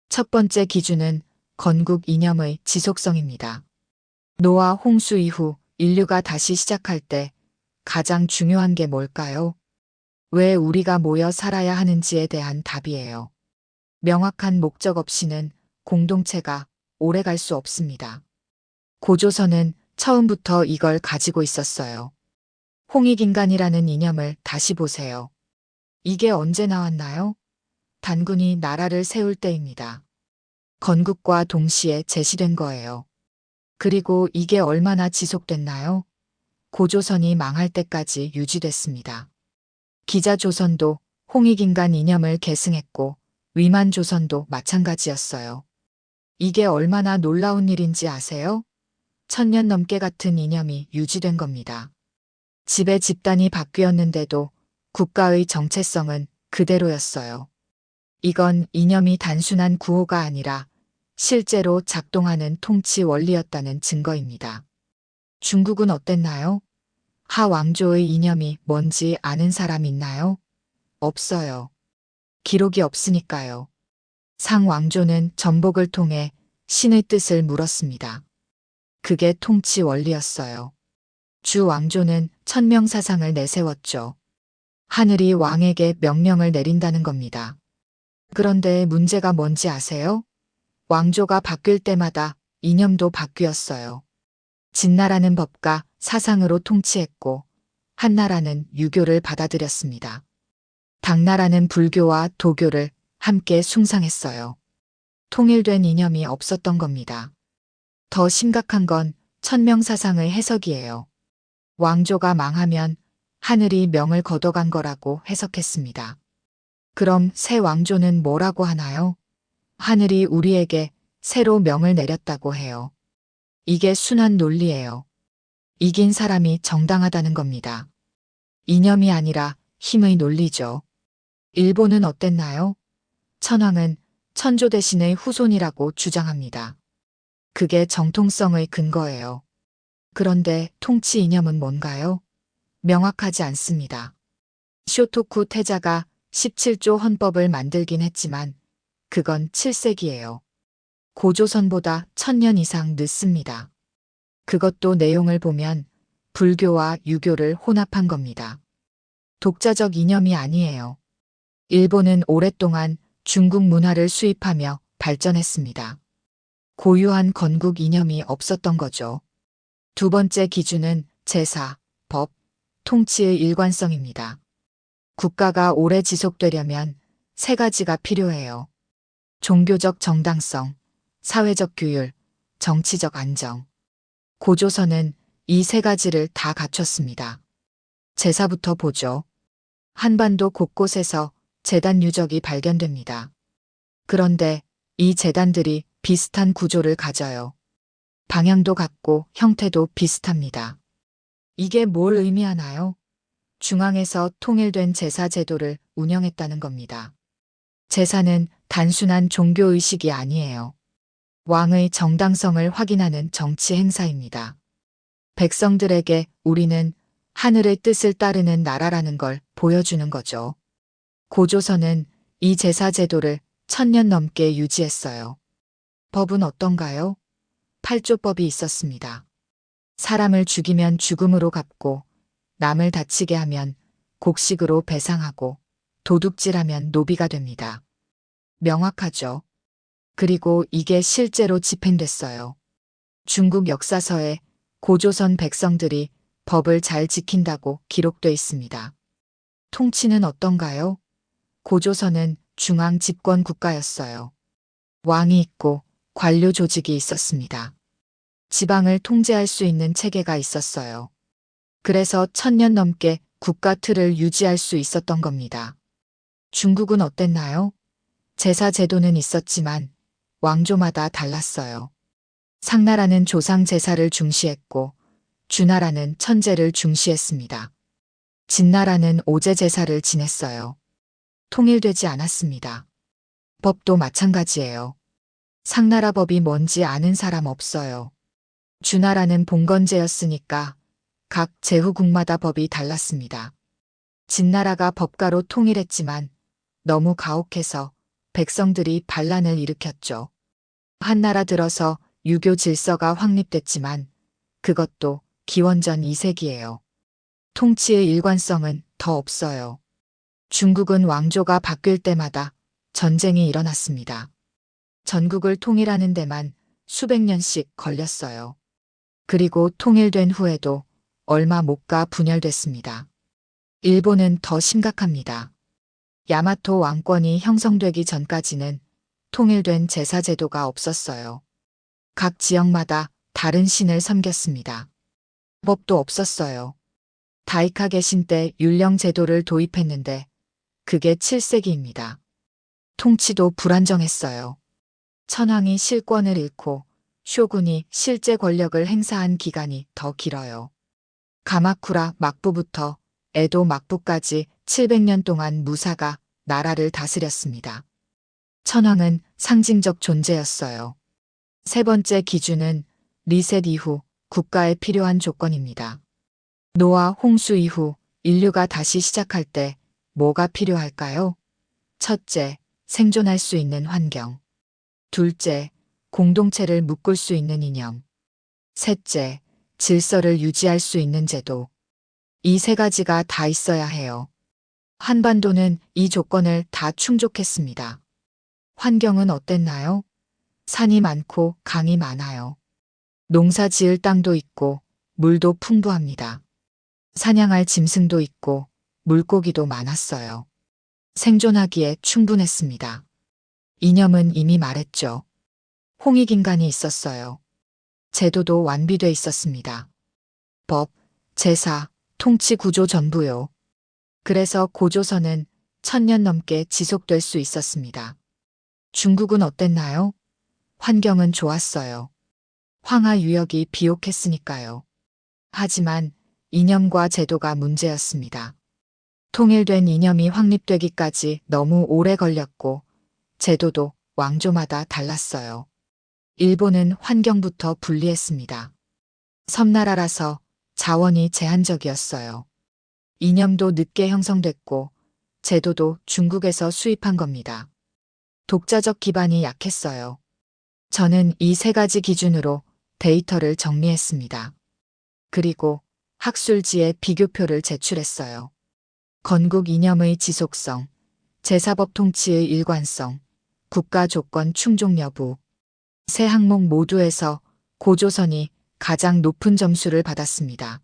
첫 번째 기준은 건국 이념의 지속성입니다. 노아 홍수 이후 인류가 다시 시작할 때 가장 중요한 게 뭘까요? 왜 우리가 모여 살아야 하는지에 대한 답이에요. 명확한 목적 없이는 공동체가 오래 갈 수 없습니다. 고조선은 처음부터 이걸 가지고 있었어요. 홍익인간이라는 이념을 다시 보세요. 이게 언제 나왔나요? 단군이 나라를 세울 때입니다. 건국과 동시에 제시된 거예요. 그리고 이게 얼마나 지속됐나요? 고조선이 망할 때까지 유지됐습니다. 기자조선도 홍익인간 이념을 계승했고 위만조선도 마찬가지였어요. 이게 얼마나 놀라운 일인지 아세요? 1000년 넘게 같은 이념이 유지된 겁니다. 지배 집단이 바뀌었는데도 국가의 정체성은 그대로였어요. 이건 이념이 단순한 구호가 아니라 실제로 작동하는 통치 원리였다는 증거입니다. 중국은 어땠나요? 하 왕조의 이념이 뭔지 아는 사람 있나요? 없어요. 기록이 없으니까요. 상 왕조는 전복을 통해 신의 뜻을 물었습니다. 그게 통치 원리였어요. 주 왕조는 천명사상을 내세웠죠. 하늘이 왕에게 명령을 내린다는 겁니다. 그런데 문제가 뭔지 아세요? 왕조가 바뀔 때마다 이념도 바뀌었어요. 진나라는 법과 사상으로 통치했고 한나라는 유교를 받아들였습니다. 당나라는 불교와 도교를 함께 숭상했어요. 통일된 이념이 없었던 겁니다. 더 심각한 건 천명사상의 해석이에요. 왕조가 망하면 하늘이 명을 걷어간 거라고 해석했습니다. 그럼 새 왕조는 뭐라고 하나요? 하늘이 우리에게 새로 명을 내렸다고 해요. 이게 순환 논리예요. 이긴 사람이 정당하다는 겁니다. 이념이 아니라 힘의 논리죠. 일본은 어땠나요? 천황은 천조 대신의 후손이라고 주장합니다. 그게 정통성의 근거예요. 그런데 통치 이념은 뭔가요? 명확하지 않습니다. 쇼토쿠 태자가 17조 헌법을 만들긴 했지만 그건 7세기예요. 고조선보다 1000년 이상 늦습니다. 그것도 내용을 보면 불교와 유교를 혼합한 겁니다. 독자적 이념이 아니에요. 일본은 오랫동안 중국 문화를 수입하며 발전했습니다. 고유한 건국 이념이 없었던 거죠. 두 번째 기준은 제사, 법, 통치의 일관성입니다. 국가가 오래 지속되려면 세 가지가 필요해요. 종교적 정당성, 사회적 규율, 정치적 안정. 고조선은 이 세 가지를 다 갖췄습니다. 제사부터 보죠. 한반도 곳곳에서 제단 유적이 발견됩니다. 그런데 이 제단들이 비슷한 구조를 가져요. 방향도 같고 형태도 비슷합니다. 이게 뭘 의미하나요? 중앙에서 통일된 제사 제도를 운영했다는 겁니다. 제사는 단순한 종교의식이 아니에요. 왕의 정당성을 확인하는 정치 행사입니다. 백성들에게 우리는 하늘의 뜻을 따르는 나라라는 걸 보여주는 거죠. 고조선은 이 제사 제도를 1000년 넘게 유지했어요. 법은 어떤가요? 8조법이 있었습니다. 사람을 죽이면 죽음으로 갚고, 남을 다치게 하면 곡식으로 배상하고, 도둑질하면 노비가 됩니다. 명확하죠. 그리고 이게 실제로 집행됐어요. 중국 역사서에 고조선 백성들이 법을 잘 지킨다고 기록돼 있습니다. 통치는 어떤가요? 고조선은 중앙 집권 국가였어요. 왕이 있고 관료 조직이 있었습니다. 지방을 통제할 수 있는 체계가 있었어요. 그래서 1000년 넘게 국가 틀을 유지할 수 있었던 겁니다. 중국은 어땠나요? 제사 제도는 있었지만 왕조마다 달랐어요. 상나라는 조상 제사를 중시했고 주나라는 천제를 중시했습니다. 진나라는 오제 제사를 지냈어요. 통일되지 않았습니다. 법도 마찬가지예요. 상나라 법이 뭔지 아는 사람 없어요. 주나라는 봉건제였으니까 각 제후국마다 법이 달랐습니다. 진나라가 법가로 통일했지만 너무 가혹해서 백성들이 반란을 일으켰죠. 한나라 들어서 유교 질서가 확립됐지만 그것도 기원전 2세기예요. 통치의 일관성은 더 없어요. 중국은 왕조가 바뀔 때마다 전쟁이 일어났습니다. 전국을 통일하는 데만 수백 년씩 걸렸어요. 그리고 통일된 후에도 얼마 못 가 분열됐습니다. 일본은 더 심각합니다. 야마토 왕권이 형성되기 전까지는 통일된 제사제도가 없었어요. 각 지역마다 다른 신을 섬겼습니다. 법도 없었어요. 다이카 계신 때 율령 제도를 도입했는데 그게 7세기입니다. 통치도 불안정했어요. 천황이 실권을 잃고 쇼군이 실제 권력을 행사한 기간이 더 길어요. 가마쿠라 막부부터 에도 막부까지 700년 동안 무사가 나라를 다스렸습니다. 천황은 상징적 존재였어요. 세 번째 기준은 리셋 이후 국가에 필요한 조건입니다. 노아 홍수 이후 인류가 다시 시작할 때 뭐가 필요할까요? 첫째, 생존할 수 있는 환경. 둘째, 공동체를 묶을 수 있는 이념. 셋째, 질서를 유지할 수 있는 제도. 이 세 가지가 다 있어야 해요. 한반도는 이 조건을 다 충족했습니다. 환경은 어땠나요? 산이 많고 강이 많아요. 농사 지을 땅도 있고 물도 풍부합니다. 사냥할 짐승도 있고 물고기도 많았어요. 생존하기에 충분했습니다. 이념은 이미 말했죠. 홍익인간이 있었어요. 제도도 완비돼 있었습니다. 법, 제사, 통치 구조 전부요. 그래서 고조선은 1000년 넘게 지속될 수 있었습니다. 중국은 어땠나요? 환경은 좋았어요. 황하 유역이 비옥했으니까요. 하지만 이념과 제도가 문제였습니다. 통일된 이념이 확립되기까지 너무 오래 걸렸고 제도도 왕조마다 달랐어요. 일본은 환경부터 불리했습니다. 섬나라라서 자원이 제한적이었어요. 이념도 늦게 형성됐고 제도도 중국에서 수입한 겁니다. 독자적 기반이 약했어요. 저는 이 세 가지 기준으로 데이터를 정리했습니다. 그리고 학술지에 비교표를 제출했어요. 건국 이념의 지속성, 제사법 통치의 일관성, 국가 조건 충족 여부. 세 항목 모두에서 고조선이 가장 높은 점수를 받았습니다.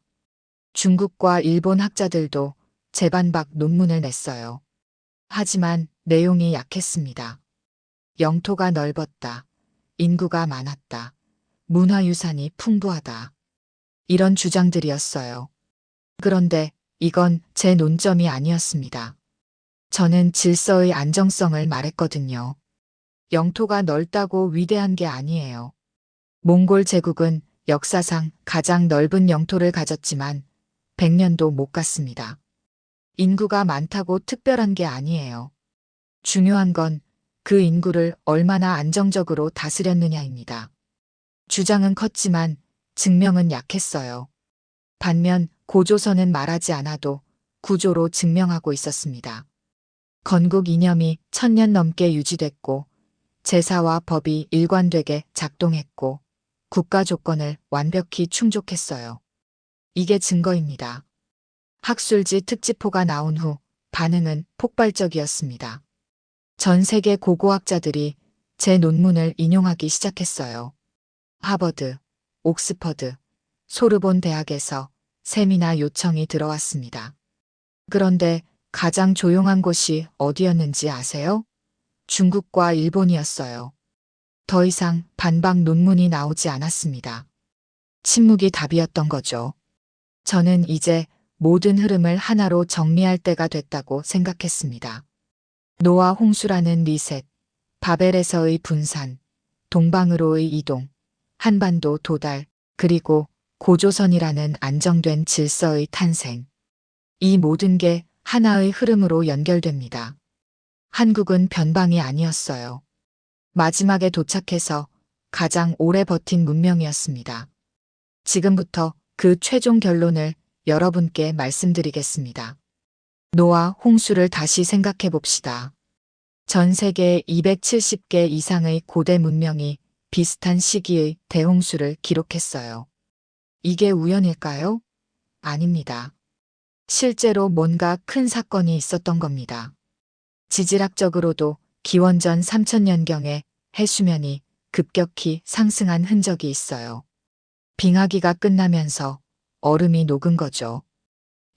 중국과 일본 학자들도 제반박 논문을 냈어요. 하지만 내용이 약했습니다. 영토가 넓었다. 인구가 많았다. 문화유산이 풍부하다. 이런 주장들이었어요. 그런데 이건 제 논점이 아니었습니다. 저는 질서의 안정성을 말했거든요. 영토가 넓다고 위대한 게 아니에요. 몽골 제국은 역사상 가장 넓은 영토를 가졌지만 100년도 못 갔습니다. 인구가 많다고 특별한 게 아니에요. 중요한 건 그 인구를 얼마나 안정적으로 다스렸느냐입니다. 주장은 컸지만 증명은 약했어요. 반면 고조선은 말하지 않아도 구조로 증명하고 있었습니다. 건국 이념이 1000년 넘게 유지됐고 제사와 법이 일관되게 작동했고 국가 조건을 완벽히 충족했어요. 이게 증거입니다. 학술지 특집호가 나온 후 반응은 폭발적이었습니다. 전 세계 고고학자들이 제 논문을 인용하기 시작했어요. 하버드, 옥스퍼드, 소르본 대학에서 세미나 요청이 들어왔습니다. 그런데 가장 조용한 곳이 어디였는지 아세요? 중국과 일본이었어요. 더 이상 반박 논문이 나오지 않았습니다. 침묵이 답이었던 거죠. 저는 이제 모든 흐름을 하나로 정리할 때가 됐다고 생각했습니다. 노아 홍수라는 리셋, 바벨에서의 분산, 동방으로의 이동, 한반도 도달, 그리고 고조선이라는 안정된 질서의 탄생. 이 모든 게 하나의 흐름으로 연결됩니다. 한국은 변방이 아니었어요. 마지막에 도착해서 가장 오래 버틴 문명이었습니다. 지금부터 그 최종 결론을 여러분께 말씀드리겠습니다. 노아 홍수를 다시 생각해 봅시다. 전 세계 270개 이상의 고대 문명이 비슷한 시기의 대홍수를 기록했어요. 이게 우연일까요? 아닙니다. 실제로 뭔가 큰 사건이 있었던 겁니다. 지질학적으로도 기원전 3000년경에 해수면이 급격히 상승한 흔적이 있어요. 빙하기가 끝나면서 얼음이 녹은 거죠.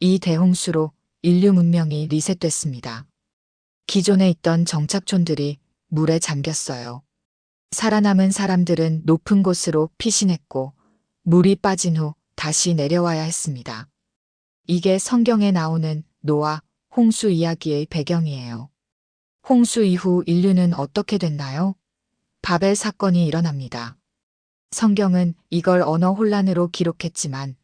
이 대홍수로 인류 문명이 리셋됐습니다. 기존에 있던 정착촌들이 물에 잠겼어요. 살아남은 사람들은 높은 곳으로 피신했고 물이 빠진 후 다시 내려와야 했습니다. 이게 성경에 나오는 노아 홍수 이야기의 배경이에요. 홍수 이후 인류는 어떻게 됐나요? 바벨 사건이 일어납니다. 성경은 이걸 언어 혼란으로 기록했지만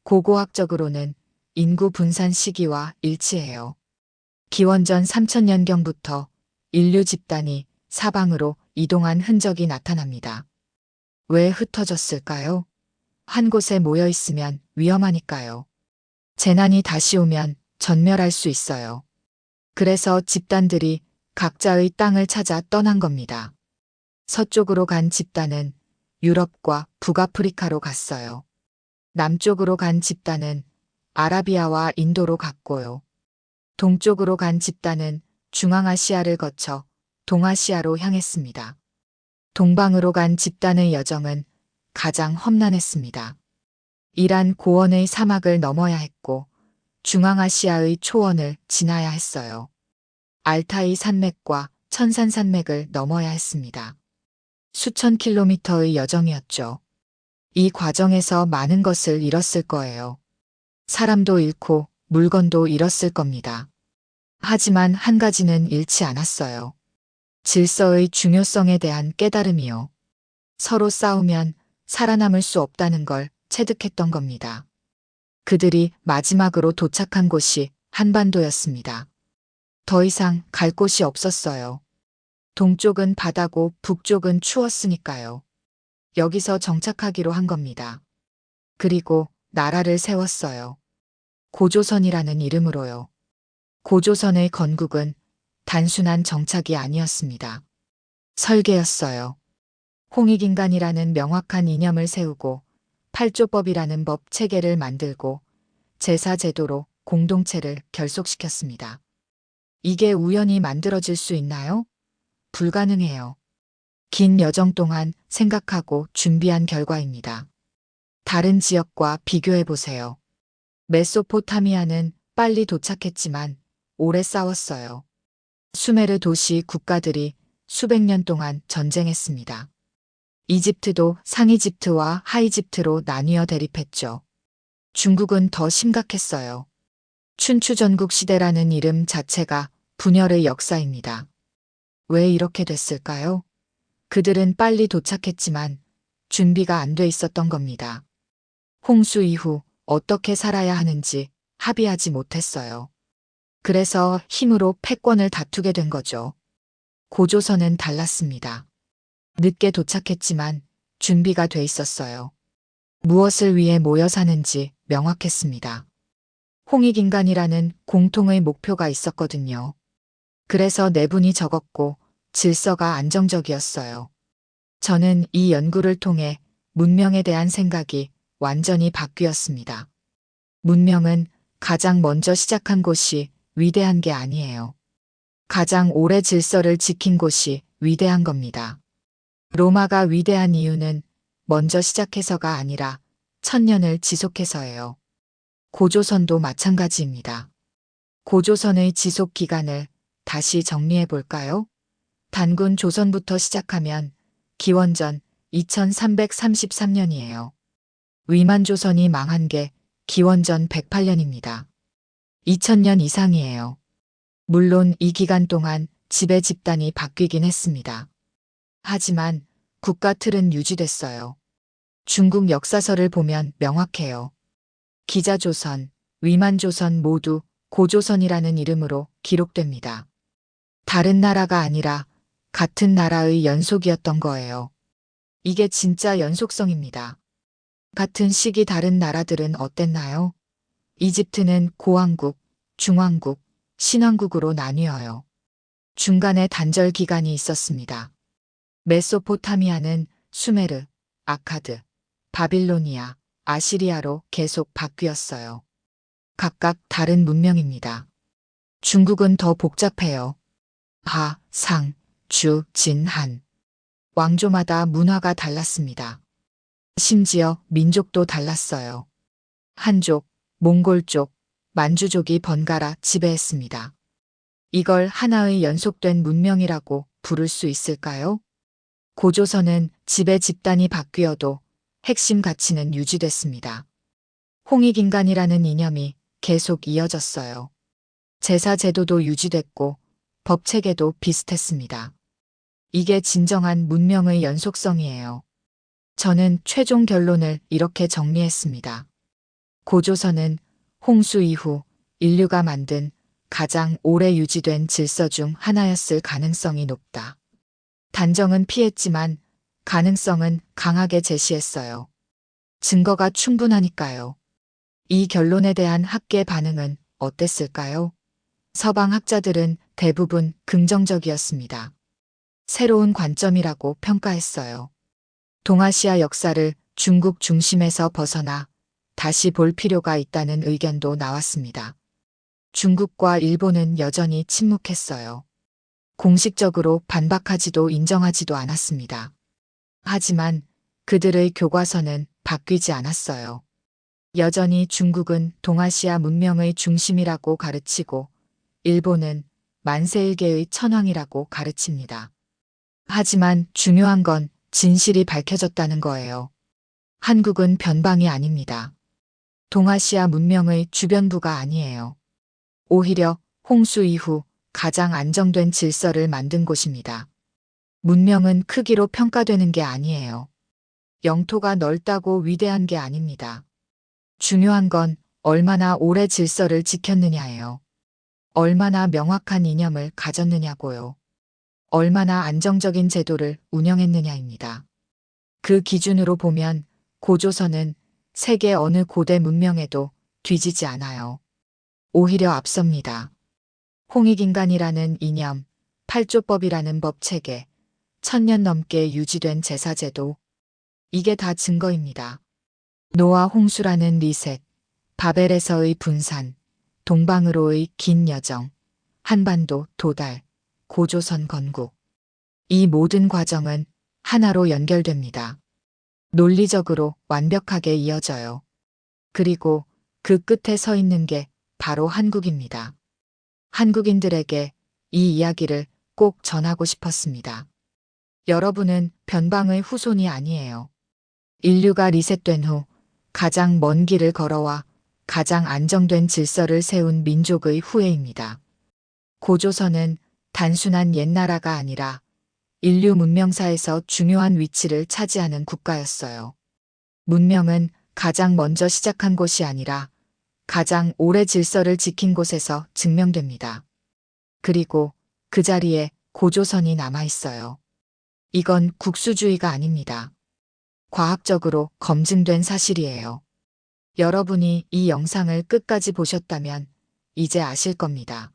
고고학적으로는 인구 분산 시기와 일치해요. 기원전 3000년경부터 인류 집단이 사방으로 이동한 흔적이 나타납니다. 왜 흩어졌을까요? 한 곳에 모여 있으면 위험하니까요. 재난이 다시 오면 전멸할 수 있어요. 그래서 집단들이 각자의 땅을 찾아 떠난 겁니다. 서쪽으로 간 집단은 유럽과 북아프리카로 갔어요. 남쪽으로 간 집단은 아라비아와 인도로 갔고요. 동쪽으로 간 집단은 중앙아시아를 거쳐 동아시아로 향했습니다. 동방으로 간 집단의 여정은 가장 험난했습니다. 이란 고원의 사막을 넘어야 했고 중앙아시아의 초원을 지나야 했어요. 알타이 산맥과 천산 산맥을 넘어야 했습니다. 수천 킬로미터의 여정이었죠. 이 과정에서 많은 것을 잃었을 거예요. 사람도 잃고 물건도 잃었을 겁니다. 하지만 한 가지는 잃지 않았어요. 질서의 중요성에 대한 깨달음이요. 서로 싸우면 살아남을 수 없다는 걸 체득했던 겁니다. 그들이 마지막으로 도착한 곳이 한반도였습니다. 더 이상 갈 곳이 없었어요. 동쪽은 바다고 북쪽은 추웠으니까요. 여기서 정착하기로 한 겁니다. 그리고 나라를 세웠어요. 고조선이라는 이름으로요. 고조선의 건국은 단순한 정착이 아니었습니다. 설계였어요. 홍익인간이라는 명확한 이념을 세우고 팔조법이라는 법 체계를 만들고 제사 제도로 공동체를 결속시켰습니다. 이게 우연히 만들어질 수 있나요? 불가능해요. 긴 여정 동안 생각하고 준비한 결과입니다. 다른 지역과 비교해 보세요. 메소포타미아는 빨리 도착했지만 오래 싸웠어요. 수메르 도시 국가들이 수백 년 동안 전쟁했습니다. 이집트도 상이집트와 하이집트로 나뉘어 대립했죠. 중국은 더 심각했어요. 춘추전국 시대라는 이름 자체가 분열의 역사입니다. 왜 이렇게 됐을까요? 그들은 빨리 도착했지만 준비가 안 돼 있었던 겁니다. 홍수 이후 어떻게 살아야 하는지 합의하지 못했어요. 그래서 힘으로 패권을 다투게 된 거죠. 고조선은 달랐습니다. 늦게 도착했지만 준비가 돼 있었어요. 무엇을 위해 모여 사는지 명확했습니다. 홍익인간이라는 공통의 목표가 있었거든요. 그래서 내분이 적었고 질서가 안정적이었어요. 저는 이 연구를 통해 문명에 대한 생각이 완전히 바뀌었습니다. 문명은 가장 먼저 시작한 곳이 위대한 게 아니에요. 가장 오래 질서를 지킨 곳이 위대한 겁니다. 로마가 위대한 이유는 먼저 시작해서가 아니라 1000년을 지속해서예요. 고조선도 마찬가지입니다. 고조선의 지속 기간을 다시 정리해 볼까요? 단군 조선부터 시작하면 기원전 2333년이에요. 위만조선이 망한 게 기원전 108년입니다. 2000년 이상이에요. 물론 이 기간 동안 지배 집단이 바뀌긴 했습니다. 하지만 국가 틀은 유지됐어요. 중국 역사서를 보면 명확해요. 기자조선, 위만조선 모두 고조선이라는 이름으로 기록됩니다. 다른 나라가 아니라 같은 나라의 연속이었던 거예요. 이게 진짜 연속성입니다. 같은 시기 다른 나라들은 어땠나요? 이집트는 고왕국, 중왕국, 신왕국으로 나뉘어요. 중간에 단절 기간이 있었습니다. 메소포타미아는 수메르, 아카드, 바빌로니아, 아시리아로 계속 바뀌었어요. 각각 다른 문명입니다. 중국은 더 복잡해요. 하, 상, 주, 진, 한. 왕조마다 문화가 달랐습니다. 심지어 민족도 달랐어요. 한족, 몽골족, 만주족이 번갈아 지배했습니다. 이걸 하나의 연속된 문명이라고 부를 수 있을까요? 고조선은 지배 집단이 바뀌어도 핵심 가치는 유지됐습니다. 홍익인간이라는 이념이 계속 이어졌어요. 제사 제도도 유지됐고 법 체계도 비슷했습니다. 이게 진정한 문명의 연속성이에요. 저는 최종 결론을 이렇게 정리했습니다. 고조선은 홍수 이후 인류가 만든 가장 오래 유지된 질서 중 하나였을 가능성이 높다. 단정은 피했지만 가능성은 강하게 제시했어요. 증거가 충분하니까요. 이 결론에 대한 학계 반응은 어땠을까요? 서방 학자들은 대부분 긍정적이었습니다. 새로운 관점이라고 평가했어요. 동아시아 역사를 중국 중심에서 벗어나 다시 볼 필요가 있다는 의견도 나왔습니다. 중국과 일본은 여전히 침묵했어요. 공식적으로 반박하지도 인정하지도 않았습니다. 하지만 그들의 교과서는 바뀌지 않았어요. 여전히 중국은 동아시아 문명의 중심이라고 가르치고 일본은 만세일계의 천황이라고 가르칩니다. 하지만 중요한 건 진실이 밝혀졌다는 거예요. 한국은 변방이 아닙니다. 동아시아 문명의 주변부가 아니에요. 오히려 홍수 이후 가장 안정된 질서를 만든 곳입니다. 문명은 크기로 평가되는 게 아니에요. 영토가 넓다고 위대한 게 아닙니다. 중요한 건 얼마나 오래 질서를 지켰느냐예요. 얼마나 명확한 이념을 가졌느냐고요. 얼마나 안정적인 제도를 운영했느냐입니다. 그 기준으로 보면 고조선은 세계 어느 고대 문명에도 뒤지지 않아요. 오히려 앞섭니다. 홍익인간이라는 이념, 팔조법이라는 법체계, 1000년 넘게 유지된 제사제도, 이게 다 증거입니다. 노아 홍수라는 리셋, 바벨에서의 분산, 동방으로의 긴 여정, 한반도 도달, 고조선 건국. 이 모든 과정은 하나로 연결됩니다. 논리적으로 완벽하게 이어져요. 그리고 그 끝에 서 있는 게 바로 한국입니다. 한국인들에게 이 이야기를 꼭 전하고 싶었습니다. 여러분은 변방의 후손이 아니에요. 인류가 리셋된 후 가장 먼 길을 걸어와 가장 안정된 질서를 세운 민족의 후예입니다. 고조선은 단순한 옛나라가 아니라 인류 문명사에서 중요한 위치를 차지하는 국가였어요. 문명은 가장 먼저 시작한 곳이 아니라 가장 오래 질서를 지킨 곳에서 증명됩니다. 그리고 그 자리에 고조선이 남아있어요. 이건 국수주의가 아닙니다. 과학적으로 검증된 사실이에요. 여러분이 이 영상을 끝까지 보셨다면 이제 아실 겁니다.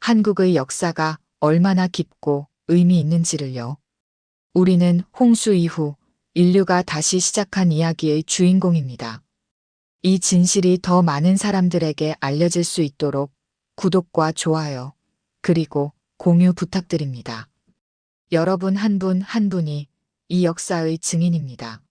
한국의 역사가 얼마나 깊고 의미 있는지를요. 우리는 홍수 이후 인류가 다시 시작한 이야기의 주인공입니다. 이 진실이 더 많은 사람들에게 알려질 수 있도록 구독과 좋아요, 그리고 공유 부탁드립니다. 여러분 한 분 한 분이 이 역사의 증인입니다.